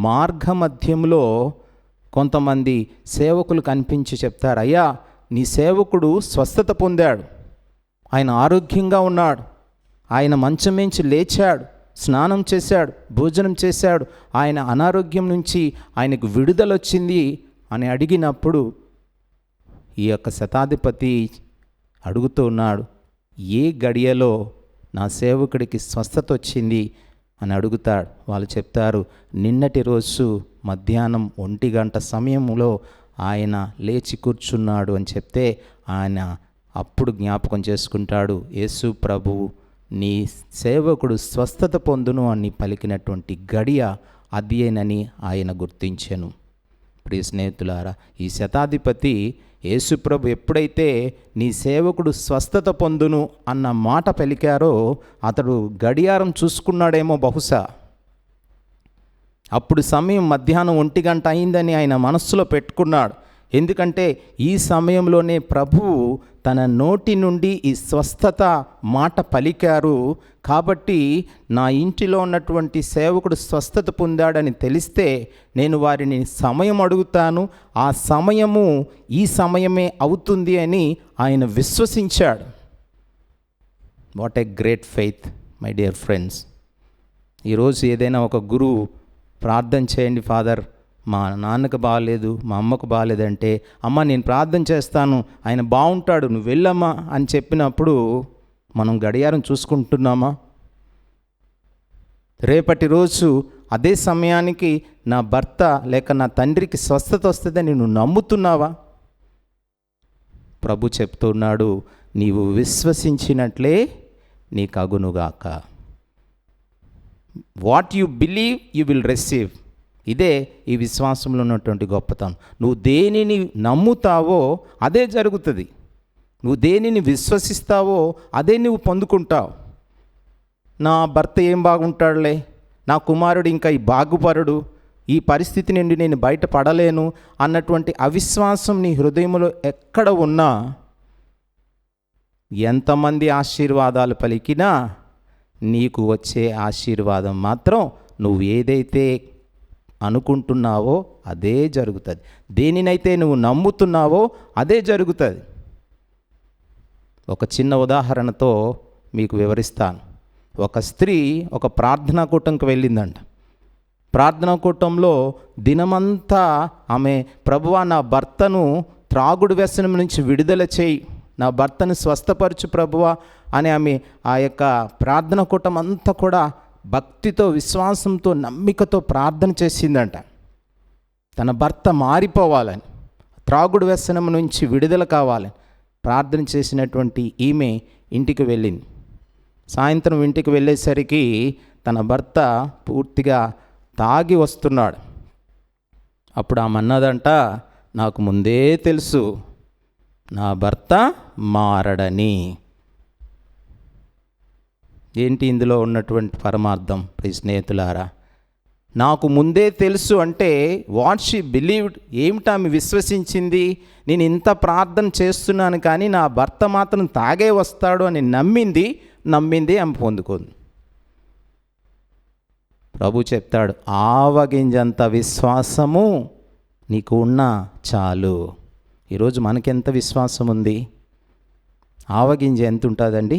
మార్గ మధ్యంలో కొంతమంది సేవకులు కనిపించి చెప్తారు, అయ్యా నీ సేవకుడు స్వస్థత పొందాడు, ఆయన ఆరోగ్యంగా ఉన్నాడు, ఆయన మంచం నుంచి లేచాడు, స్నానం చేశాడు, భోజనం చేశాడు, ఆయన అనారోగ్యం నుంచి ఆయనకు విడుదల వచ్చింది అని అడిగినప్పుడు ఈ యొక్క శతాధిపతి అడుగుతూ ఉన్నాడు, ఏ గడియలో నా సేవకుడికి స్వస్థత వచ్చింది అని అడుగుతాడు. వాళ్ళు చెప్తారు, నిన్నటి రోజు మధ్యాహ్నం 1 గంట సమయంలో ఆయన లేచి కూర్చున్నాడు అని చెప్తే ఆయన అప్పుడు జ్ఞాపకం చేసుకుంటాడు, యేసు ప్రభువు నీ సేవకుడు స్వస్థత పొందును అని పలికినటువంటి గడియ అదేనని ఆయన గుర్తించెను. ప్రియ స్నేహితులారా, ఈ శతాధిపతి యేసుప్రభు ఎప్పుడైతే నీ సేవకుడు స్వస్థత పొందును అన్న మాట పలికారో అతడు గడియారం చూసుకున్నాడేమో బహుశా. అప్పుడు సమయం మధ్యాహ్నం 1 గంట అయిందని ఆయన మనస్సులో పెట్టుకున్నాడు. ఎందుకంటే ఈ సమయంలోనే ప్రభువు తన నోటి నుండి ఈ స్వస్థత మాట పలికారు. కాబట్టి నా ఇంటిలో ఉన్నటువంటి సేవకుడు స్వస్థత పొందాడని తెలిస్తే నేను వారిని సమయం అడుగుతాను, ఆ సమయము ఈ సమయమే అవుతుంది అని ఆయన విశ్వసించాడు. What a great faith my dear friends. ఈరోజు ఏదైనా ఒక గురువు ప్రార్థన చేయండి ఫాదర్, మా నాన్నకు బాగాలేదు, మా అమ్మకు బాగాలేదంటే, అమ్మ నేను ప్రార్థన చేస్తాను, ఆయన బాగుంటాడు, నువ్వు వెళ్ళమ్మా అని చెప్పినప్పుడు మనం గడియారం చూసుకుంటున్నామా? రేపటి రోజు అదే సమయానికి నా భర్త లేక నా తండ్రికి స్వస్థత వస్తుందని నువ్వు నమ్ముతున్నావా? ప్రభు చెప్తున్నాడు, నీవు విశ్వసించినట్లే నీకు అగునుగాక. What you believe you will receive. ఇదే ఈ విశ్వాసంలో ఉన్నటువంటి గొప్పతనం. నువ్వు దేనిని నమ్ముతావో అదే జరుగుతుంది, నువ్వు దేనిని విశ్వసిస్తావో అదే నువ్వు పొందుకుంటావు. నా భర్త ఏం బాగుంటాడులే, నా కుమారుడు ఇంకా ఈ బాగుపరుడు, ఈ పరిస్థితి నుండి నేను బయటపడలేను అన్నటువంటి అవిశ్వాసం నీ హృదయంలో ఎక్కడ ఉన్నా, ఎంతమంది ఆశీర్వాదాలు పలికినా నీకు వచ్చే ఆశీర్వాదం మాత్రం నువ్వు ఏదైతే అనుకుంటున్నావో అదే జరుగుతుంది. దేనినైతే నువ్వు నమ్ముతున్నావో అదే జరుగుతుంది. ఒక చిన్న ఉదాహరణతో మీకు వివరిస్తాను. ఒక స్త్రీ ఒక ప్రార్థనా కూటంకి వెళ్ళిందంట. ప్రార్థనా కూటంలో దినమంతా ఆమె, ప్రభువా నా భర్తను త్రాగుడు వ్యసనం నుంచి విడుదల చేయి, నా భర్తను స్వస్థపరచు ప్రభువా అని ఆమె ఆ యొక్క ప్రార్థన కూటం అంతా కూడా భక్తితో, విశ్వాసంతో, నమ్మికతో ప్రార్థన చేసిందంట. తన భర్త మారిపోవాలని, త్రాగుడు వ్యసనం నుంచి విడుదల కావాలని ప్రార్థన చేసినటువంటి ఈమె ఇంటికి వెళ్ళింది. సాయంత్రం ఇంటికి వెళ్ళేసరికి తన భర్త పూర్తిగా తాగి వస్తున్నాడు. అప్పుడు ఆమె అన్నదంట, నాకు ముందే తెలుసు నా భర్త మారడని. ఏంటి ఇందులో ఉన్నటువంటి పరమార్థం? ప్రియ స్నేహితులారా, నాకు ముందే తెలుసు అంటే వాట్ షీ బిలీవ్డ్, ఏమిటి ఆమె విశ్వసించింది? నేను ఇంత ప్రార్థన చేస్తున్నాను కానీ నా భర్త మాత్రం తాగే వస్తాడు అని నమ్మింది ఆమె పొందుకుంది. ప్రభు చెప్తాడు, ఆవగింజంత విశ్వాసము నీకు ఉన్నా చాలు. ఈరోజు మనకెంత విశ్వాసం ఉంది? ఆవగింజ ఎంత ఉంటుందండి?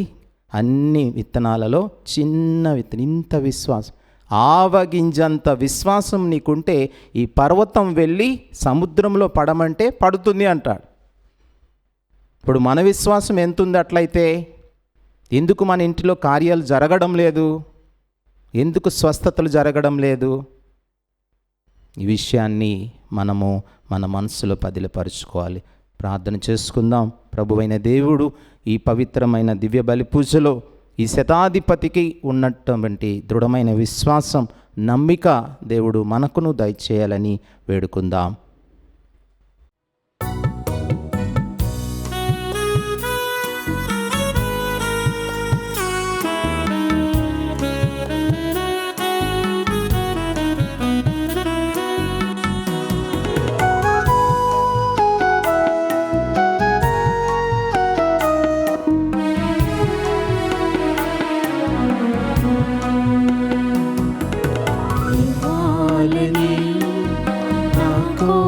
అన్ని విత్తనాలలో చిన్న విత్తనం, ఇంత విశ్వాసం. ఆవగింజంత విశ్వాసం నీకుంటే ఈ పర్వతం వెళ్ళి సముద్రంలో పడమంటే పడుతుంది అంటాడు. ఇప్పుడు మన విశ్వాసం ఎంత ఉంది? అట్లయితే ఎందుకు మన ఇంటిలో కార్యాలు జరగడం లేదు? ఎందుకు స్వస్థతలు జరగడం లేదు? ఈ విషయాన్ని మనము మన మనసులో పదిలపరుచుకోవాలి. ప్రార్థన చేసుకుందాం. ప్రభువైన దేవుడు ఈ పవిత్రమైన దివ్య బలి పూజలో ఈ శతాధిపతికి ఉన్నటువంటి దృఢమైన విశ్వాసం, నమ్మిక దేవుడు మనకును దయచేయాలని వేడుకుందాం. ఇవ్వాలని నా కోరిక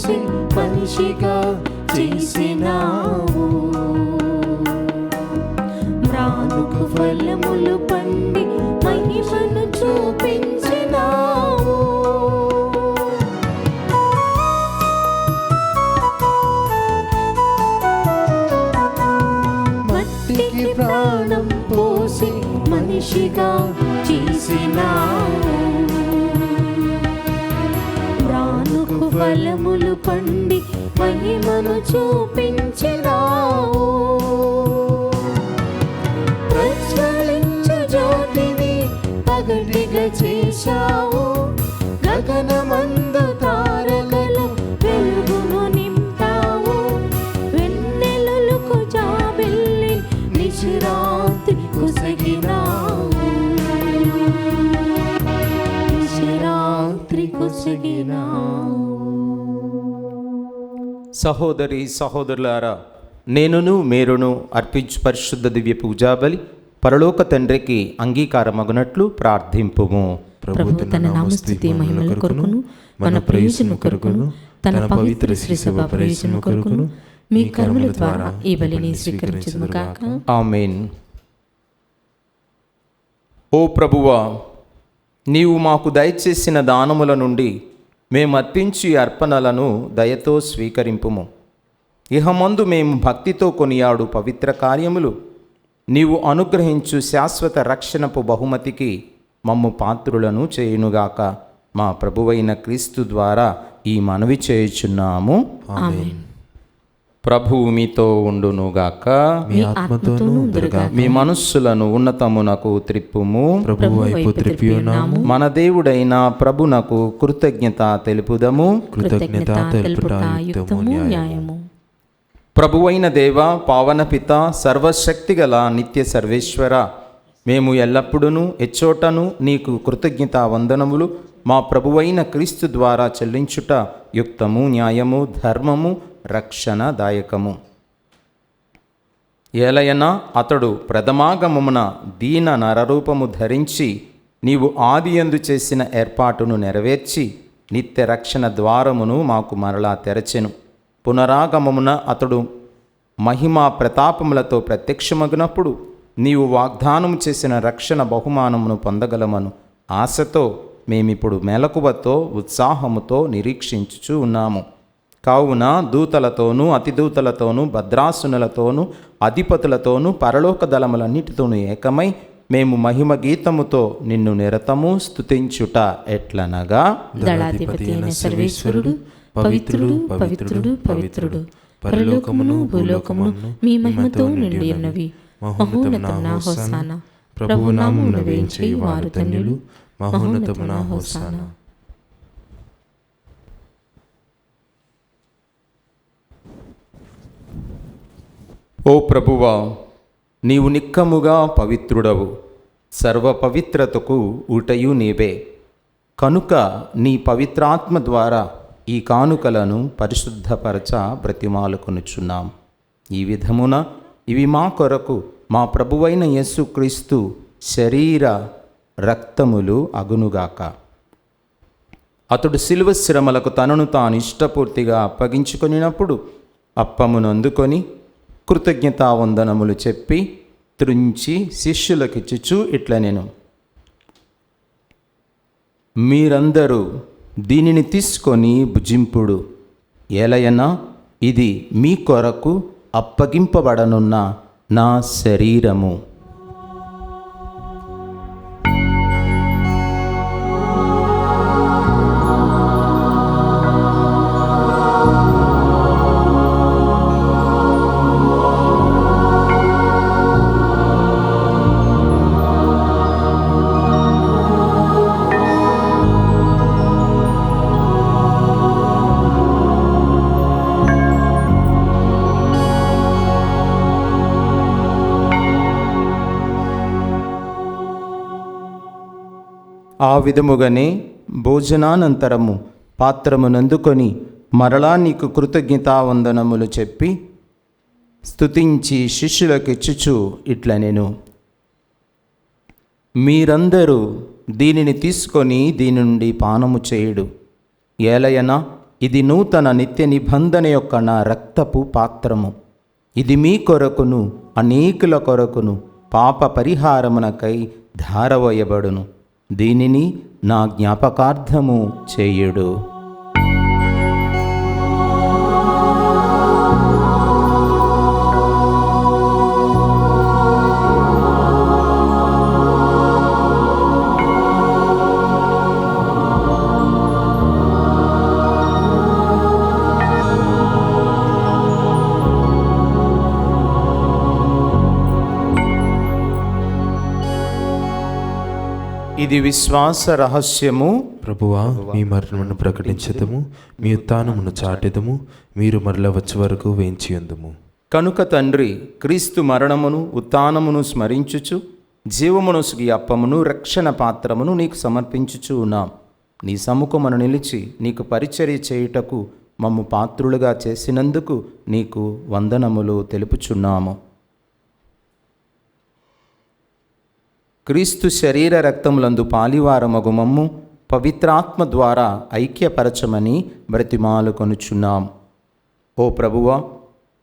పోసి మనిషిగా చేసినావు. మ్రానుకు ఫలములు పండి మహిమను చూపించినావు. మట్టికి ప్రాణం పోసి మనిషిగా చేసినావు. మ్రానుకు ఫలములు పండి మహిమను చూపించినావు. ప్రజ్వలించు జ్యోతిని పగటిగా చేశావు. గగనమందు తారకలు వెలుగును నింపావు. వెన్నెలలకు జాబిల్లి నిశిరాత్రి కుసగినావు. నిశిరాత్రి కుసగినావు. సహోదరి సహోదరులారా, నేనును మీరును అర్పించు పరిశుద్ధ దివ్య పూజాబలి పరలోక తండ్రికి అంగీకారమగునట్లు ప్రార్థింపుము. ప్రభు తన నామస్తుతి మహిమల కొరకును మన ప్రయోజనం కొరకును తన పవిత్ర శ్రీ సభ ప్రయోజనం కొరకును మీ కర్మల ద్వారా ఈ బలిని స్వీకరించును గాక. ఆమేన్. ఓ ప్రభువా, నీవు మాకు దయచేసిన దానముల నుండి మేము అర్పించి అర్పణలను దయతో స్వీకరింపుము. ఇహమందు మేము భక్తితో కొనియాడు పవిత్ర కార్యములు నీవు అనుగ్రహించు శాశ్వత రక్షణపు బహుమతికి మమ్ము పాత్రులను చేయునుగాక. మా ప్రభువైన క్రీస్తు ద్వారా ఈ మనవి చేయుచున్నాము. ఆమేన్. ప్రభువు మీతో ఉండునుగాక. మీ ఆత్మతోనూ ఉండునుగాక. మీ మనస్సులను ఉన్నతమునకు త్రిప్పుము. ప్రభువు వైపు త్రిప్పి ఉన్నాము. మన దేవుడైన ప్రభునకు కృతజ్ఞత తెలుపుదము. కృతజ్ఞత తెలుపుట యుక్తము న్యాయము. ప్రభువైన దేవ, పావన పిత, సర్వశక్తిగల నిత్య సర్వేశ్వర, మేము ఎల్లప్పుడూ ఎచ్చోటను నీకు కృతజ్ఞత వందనములు మా ప్రభువైన క్రీస్తు ద్వారా చెల్లించుట యుక్తము, న్యాయము, ధర్మము, రక్షణదాయకము. ఏలయన అతడు ప్రథమాగమమున దీన నరరూపము ధరించి నీవు ఆదియందు చేసిన ఏర్పాటును నెరవేర్చి నిత్య రక్షణ ద్వారమును మాకు మరలా తెరచెను. పునరాగమమున అతడు మహిమా ప్రతాపములతో ప్రత్యక్షమగినప్పుడు నీవు వాగ్దానం చేసిన రక్షణ బహుమానమును పొందగలమను ఆశతో మేమిప్పుడు మెలకువతో ఉత్సాహముతో నిరీక్షించుచూ ఉన్నాము. కావున దూతలతోనూ అతిదూతలతోనూ భద్రాసునులతోనూ అధిపతులతోనూ పరలోక దళములన్నిటితోనూ ఏకమై మేము మహిమ గీతముతో నిన్ను నిరతము స్తుతించుట ఎట్లనగా, దళాధిపతి అయిన సర్వేశ్వరుడు పవిత్రుడు పవిత్రుడు పవిత్రుడు, పరలోకమును భూలోకమును మీ మహిమతో నిండి ఉన్నవి. మహోన్నతమున హోసానా. ప్రభు నామమున వేయించేయు వారు ధన్యులు. మహోన్నతమున హోసానా. ఓ ప్రభువా, నీవు నిక్కముగా పవిత్రుడవు, సర్వ పవిత్రతకు ఊటయు నీవే. కనుక నీ పవిత్రాత్మ ద్వారా ఈ కానుకలను పరిశుద్ధపరచ బ్రతిమాలుకొనుచున్నాం. ఈ విధమున ఇవి మా కొరకు మా ప్రభువైన యేసుక్రీస్తు శరీర రక్తములు అగునుగాక. అతడు శిలువ శ్రమలకు తనను తాను ఇష్టపూర్తిగా అప్పగించుకొనినప్పుడు అప్పమును అందుకొని కృతజ్ఞతావందనములు చెప్పి త్రుంచి శిష్యులకిచ్చుచు ఇట్లనెను, మీరందరూ దీనిని తీసుకొని భుజింపుడు. ఏలయనా ఇది మీ కొరకు అప్పగింపబడనున్న నా శరీరము. ఆ విధముగానే భోజనానంతరము పాత్రమునందుకొని మరలా నీకు కృతజ్ఞతావందనములు చెప్పి స్తుతించి శిష్యులకిచ్చుచు ఇట్లనెను, మీరందరూ దీనిని తీసుకొని దీని నుండి పానము చేయుడు. ఏలయన ఇది నూతన నిత్య నిబంధన యొక్క నా రక్తపు పాత్రము. ఇది మీ కొరకును అనేకుల కొరకును పాప పరిహారమునకై ధారవోయబడును. దీనిని నా జ్ఞాపకార్థము చేయుడు. ఇది విశ్వాస రహస్యము. ప్రభువా, మీ మరణమును ప్రకటించదము, మీ ఉత్థానమును చాటెదము, మీరు మరల వచ్చే వరకు వేంచియుందుము. కనుక తండ్రి, క్రీస్తు మరణమును ఉత్థానమును స్మరించుచు జీవమునొసగి అప్పమును రక్షణ పాత్రమును నీకు సమర్పించుచు ఉన్నాం. నీ సముఖమును నిలిచి నీకు పరిచర్య చేయుటకు మమ్ము పాత్రులుగా చేసినందుకు నీకు వందనములు తెలుపుచున్నాము. క్రీస్తు శరీర రక్తములందు పాలివారమగు మమ్ము పవిత్రాత్మ ద్వారా ఐక్యపరచమని బ్రతిమాలు కొనుచున్నాం. ఓ ప్రభువా,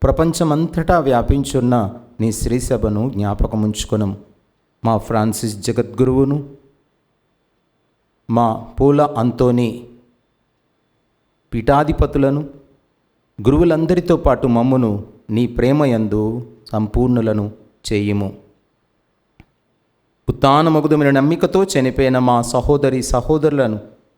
ప్రపంచమంతటా వ్యాపించున్న నీ శ్రీసభను జ్ఞాపకముంచుకొనము. మా ఫ్రాన్సిస్ జగద్గురువును, మా పూల అంతోని పీఠాధిపతులను, గురువులందరితో పాటు మమ్మును నీ ప్రేమయందు సంపూర్ణులను చేయుము. ఉత్థానమగుదమైన నమ్మికతో చనిపోయిన మా సహోదరి సహోదరులను,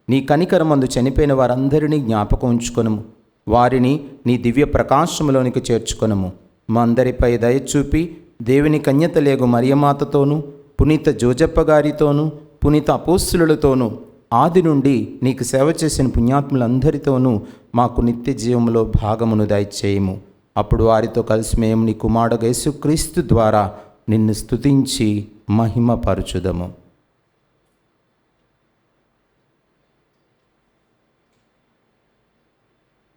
నీ కనికరమందు చనిపోయిన వారందరినీ జ్ఞాపకం ఉంచుకొనము. వారిని నీ దివ్య ప్రకాశములోనికి చేర్చుకొనము. మా అందరిపై దయచూపి దేవుని కన్యతలేగు మరియమాతతోనూ, పునీత జోజప్ప గారితోనూ, పునీత అపోస్తులతోనూ, ఆది నుండి నీకు సేవ చేసిన పుణ్యాత్ములందరితోనూ మాకు నిత్య జీవములో భాగమును దయచేయము. అప్పుడు వారితో కలిసి మేము నీ కుమారుడు యేసుక్రీస్తు ద్వారా నిన్ను స్తుతించి మహిమపరచుదము.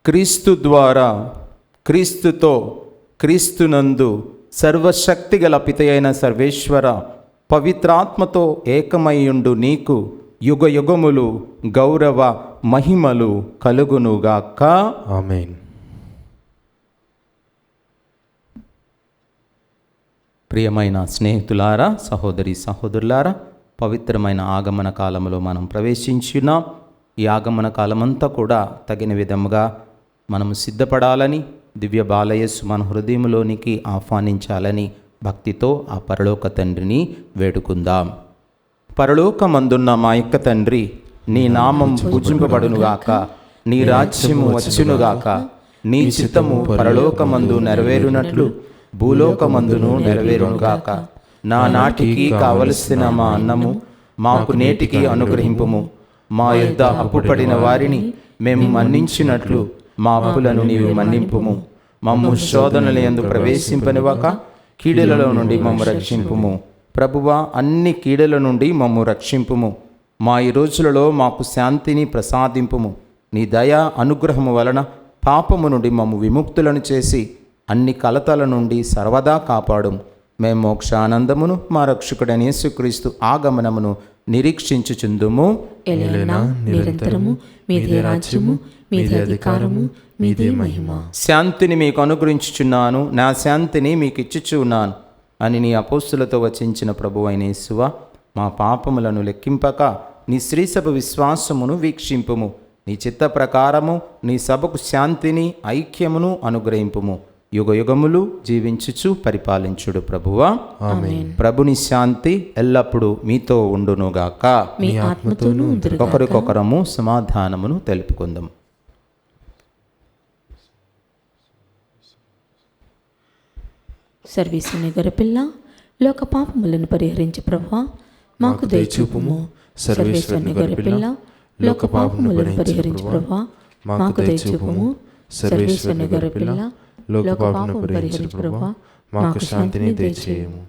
క్రీస్తు ద్వారా, క్రీస్తుతో, క్రీస్తునందు సర్వశక్తిగల పితయైన సర్వేశ్వర, పవిత్రాత్మతో ఏకమయ్యుండు నీకు యుగ యుగములు గౌరవ మహిమలు కలుగునుగాక. ఆమేన్. ప్రియమైన స్నేహితులారా, సహోదరి సహోదరులారా, పవిత్రమైన ఆగమన కాలంలో మనం ప్రవేశించున్నాం. ఈ ఆగమన కాలమంతా కూడా తగిన విధముగా మనము సిద్ధపడాలని, దివ్య బాలయేసు మన హృదయంలోనికి ఆహ్వానించాలని భక్తితో ఆ పరలోక తండ్రిని వేడుకుందాం. పరలోకమందున్న మా యొక్క తండ్రి, నీ నామం పూజింపబడునుగాక, నీ రాజ్యము వచ్చునుగాక, నీ చిత్తము పరలోకమందు నెరవేరునట్లు భూలోకమందును నెరవేరునుగాక. నా నాటికి కావలసిన మా అన్నము మాకు నేటికి అనుగ్రహింపుము. మా యొద్ద అప్పుపడిన వారిని మేము మన్నించినట్లు మా అప్పులను నీవు మన్నింపుము. మమ్ము శోధనల యందు ప్రవేశింపనివ్వక కీడులలో నుండి మమ్ము రక్షింపుము. ప్రభువా, అన్ని కీడుల నుండి మమ్ము రక్షింపుము. మా ఈ రోజులలో మాకు శాంతిని ప్రసాదింపుము. నీ దయా అనుగ్రహము వలన పాపము నుండి మమ్ము విముక్తులను చేసి అన్ని కలతల నుండి సర్వదా కాపాడుము. మేము మోక్షానందమును మా రక్షకుడైన యేసుక్రీస్తు ఆగమనమును నిరీక్షించుచుందుము. ఎలైనా నిరంతరము మీదే రాజ్యము, మీదే అధికారము, మీదే మహిమ. శాంతిని మీకు అనుగ్రహించుచున్నాను, నా శాంతిని మీకు ఇచ్చుచున్నాను అని నీ అపోస్తులతో వచించిన ప్రభువైన యేసువా, మా పాపములను లెక్కింపక నీ శ్రీసభ విశ్వాసమును వీక్షింపుము. నీ చిత్త ప్రకారము నీ సభకు శాంతిని ఐక్యమును అనుగ్రహింపుము. యుగ యుగములు జీవించుచు పరిపాలించుడు ప్రభువా. ఆమేన్. ప్రభుని శాంతి ఎల్లప్పుడూ మీతో ఉండునుగాక. మీ ఆత్మతోనూ ఉందురుగాక. ఒకరికొకరము సమాధానమును తెలుపుకుందాం. సర్వేశ్వరుని గొర్రెపిల్ల, లోక పాపములను పరిహరించి ప్రభువా మాకు దయచూపుము. సర్వేశ్వరుని గొర్రెపిల్ల, లోక పాపములను పరిహరించి ప్రభువా మాకు దయచూపుము. సర్వేశ్వరుని గొర్రెపిల్ల, లోక పాపములను పరిహరించి ప్రభువా మాకు శాంతిని దయచేయము.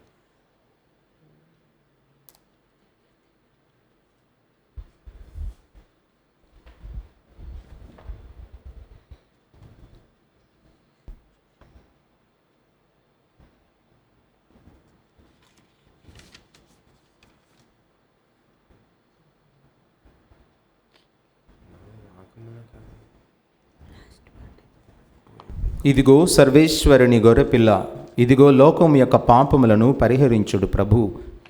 ఇదిగో సర్వేశ్వరుని గొర్రెపిల్ల, ఇదిగో లోకం యొక్క పాపములను పరిహరించుడు ప్రభు.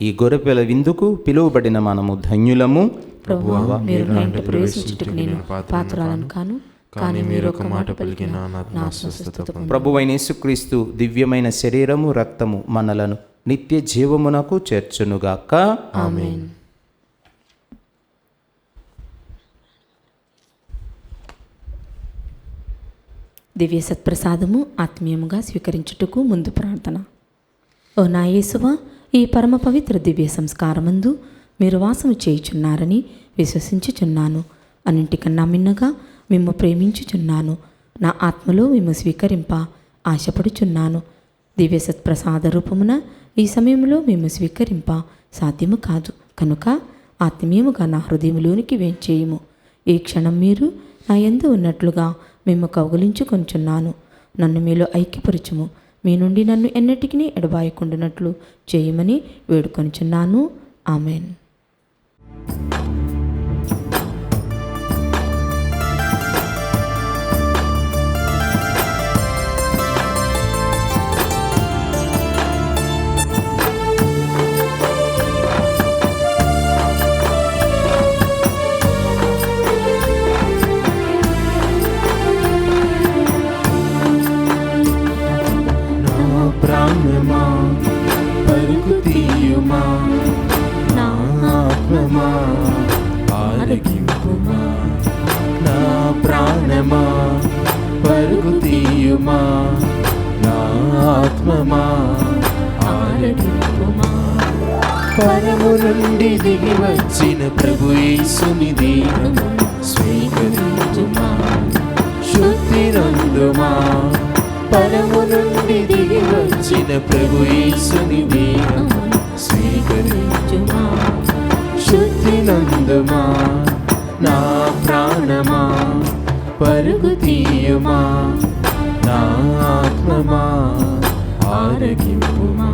ఈ గొర్రెపిల్ల విందుకు పిలువబడిన మనము ధన్యులము. ప్రభువా, మీరు నా ఇంట ప్రవేశించుటకు నేను పాత్రురాలను కాను, కానీ మీరు ఒక మాట పలికిన నా ఆత్మ స్వస్థత పొందును. ప్రభువైన యేసుక్రీస్తు దివ్యమైన శరీరము రక్తము మనలను నిత్య జీవమునకు చేర్చునుగాక. ఆమేన్. దివ్య సత్ప్రసాదము ఆత్మీయముగా స్వీకరించుటకు ముందు ప్రార్థన. ఓ నా యేసువా, ఈ పరమ పవిత్ర దివ్య సంస్కారమందు మీరు వాసము చేయుచున్నారని విశ్వసించుచున్నాను. అన్నింటికన్నా మిన్నగా మిమ్ము ప్రేమించుచున్నాను. నా ఆత్మలో మిమ్ము స్వీకరింప ఆశపడుచున్నాను. దివ్య సత్ప్రసాద రూపమున ఈ సమయంలో మిమ్ము స్వీకరింప సాధ్యము కాదు కనుక ఆత్మీయముగా నా హృదయములోనికి వేంచేయము. ఈ క్షణం మీరు నా యందు ఉన్నట్లుగా మిమ్ము కౌగులించుకొంచున్నాను. నన్ను మీలో ఐక్యపరచుము. మీ నుండి నన్ను ఎన్నటికీ ఎడబాయకుండానట్లు చేయమని వేడుకొంచున్నాను. ఆమెన్. ప్రాణమా పరుగు తీయుమా, నా ఆత్మమా ఆరగింపుమా. నా ప్రాణమా పరుగు తీయుమా, నా ఆత్మమా ఆరగింపుమా. పరము నుండి దిగి వచ్చిన ప్రభు యేసుని దేహము స్వీకరించుమా, శుద్ధి నందుమా. పరము నుండి దిగి వచ్చిన ప్రభు యేసుని దేహము స్వీకరించుమా, శుద్ధి నందుమా. నా ప్రాణమా పరుగు తీయుమా, నా ఆత్మమా ఆరగింపుమా.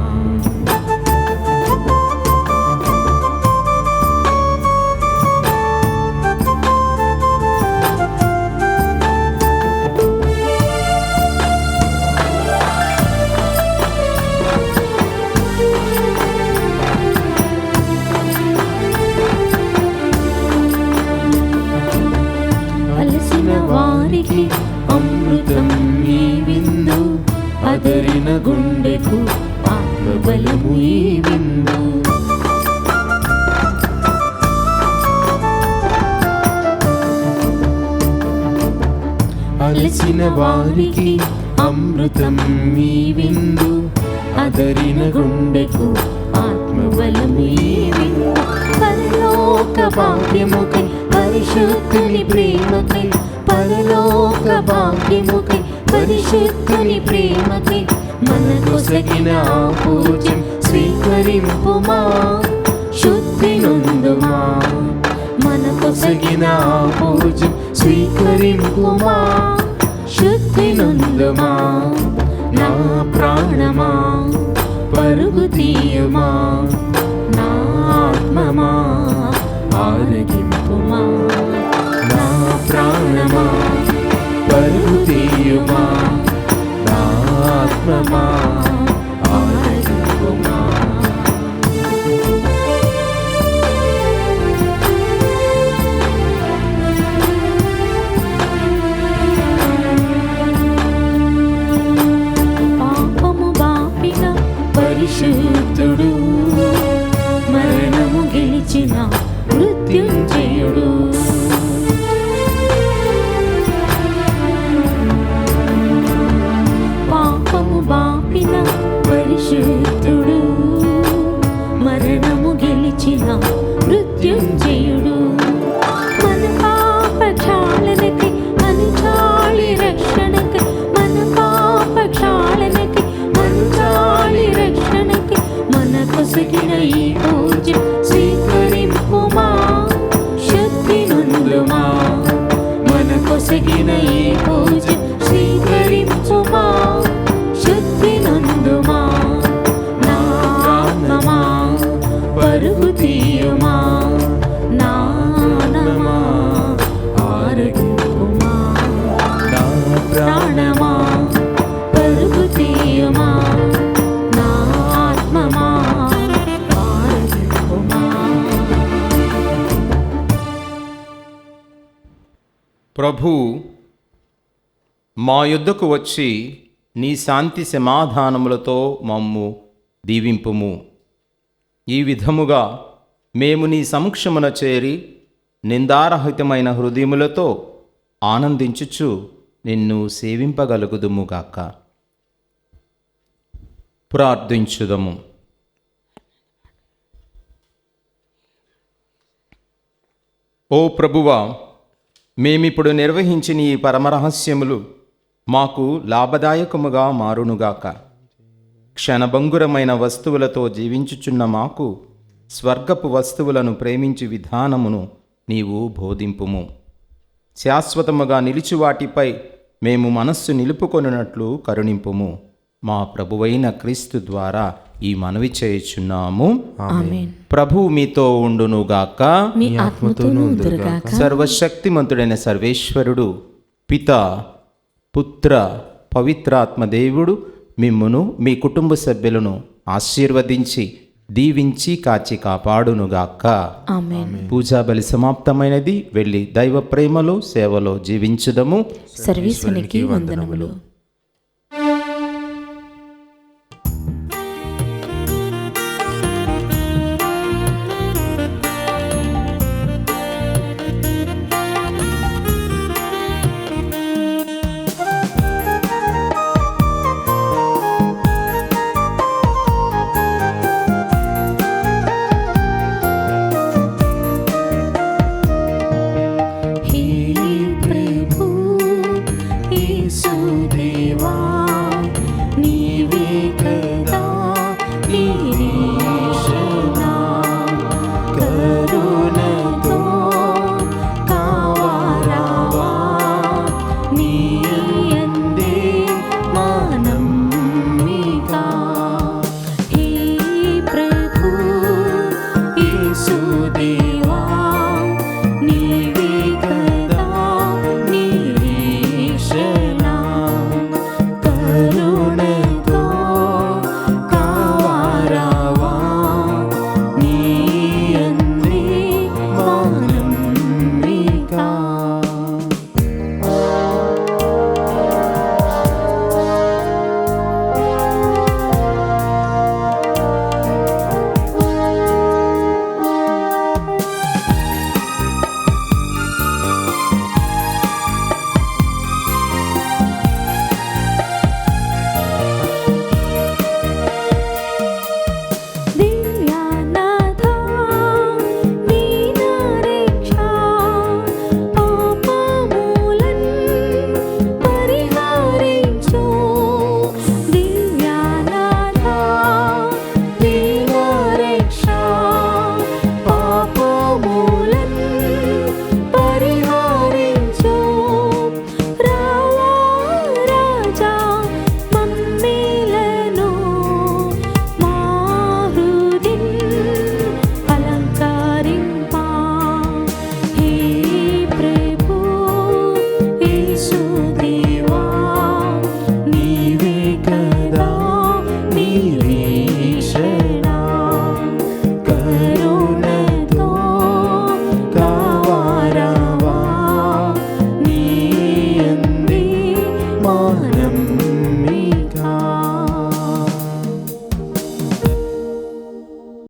వారికి అమృతం ఈ విందు, అదరిన గుండెకు ఆత్మబలము ఈ విందు. అలసిన వారికి అమృతం ఈ విందు, అదరిన గుండెకు ఆత్మబలము ఈ విందు. పరలోక భాగ్యముకై పరిశుద్ధుని ప్రేమకై, పరలోక భాగ్యముకై పరిశుద్ధుని ప్రేమకై మనకొసగిన ఆ పూజ్యం స్వీకరింపుమా, శుద్ధి నందుమా. మనకొసగిన ఆ పూజ్యం స్వీకరింపుమా, శుద్ధి నందుమా. నా ప్రాణమా పరుగు తీయుమా, నా ఆత్మమా ఆరగింపుమా. నా ప్రాణమా పరుగు తీయుమా, నా ఆత్మమా ఆరగింపుమా. పాపము బాపిన పరిశుద్ధుడు, మరణము గెలిచిన మృత్యుంజయుడు. పాపము బాపిన పరిశుద్ధుడు, మరణము గెలిచిన మృత్యుంజయుడు. మన పాప క్షాళనకై అనుచాళి రక్షణకై, మన పాప క్షాళనకై అనుచాళి రక్షణకై మన కొసగిన ఈ పూజ్యం స్వీకరింపుమా, శుద్ధి నందుమా. మన కొసగిన ఈ పూజ్యం స్వీకరించుమా, శుద్ధి నందుమా. నా ఆత్మమా పరుగు తీయుమా, నా ఆత్మమా ఆరగింపుమా. నా ప్రాణమా ప్రభు మా యొద్దకు వచ్చి నీ శాంతి సమాధానములతో మమ్ము దీవింపుము. ఈ విధముగా మేము నీ సమక్షమున చేరి నిందారహితమైన హృదయములతో ఆనందించుచు నిన్ను సేవింపగలుగుదుముగాక. ప్రార్థించుదము. ఓ ప్రభువా, మేమిప్పుడు నిర్వహించిన ఈ పరమరహస్యములు మాకు లాభదాయకముగా మారునుగాక. క్షణభంగురమైన వస్తువులతో జీవించుచున్న మాకు స్వర్గపు వస్తువులను ప్రేమించు విధానమును నీవు బోధింపుము. శాశ్వతముగా నిలిచి వాటిపై మేము మనస్సు నిలుపుకొనున్నట్లు కరుణింపుము. మా ప్రభువైన క్రీస్తు ద్వారా ఈ మనవి చేయుచున్నాము. ఆమేన్. ప్రభువు మీతో ఉండునుగాక. మీ ఆత్మతోనూ ఉందురుగాక. సర్వశక్తిమంతుడైన సర్వేశ్వరుడు పిత, పుత్ర, పవిత్రాత్మ దేవుడు మిమ్మును మీ కుటుంబ సభ్యులను ఆశీర్వదించి దీవించి కాచి కాపాడునుగాక. ఆమేన్. పూజా బలి సమాప్తమైనది. వెళ్ళి దైవ ప్రేమలో సేవలో జీవించుదము. సర్వేశ్వరునికి వందనములు.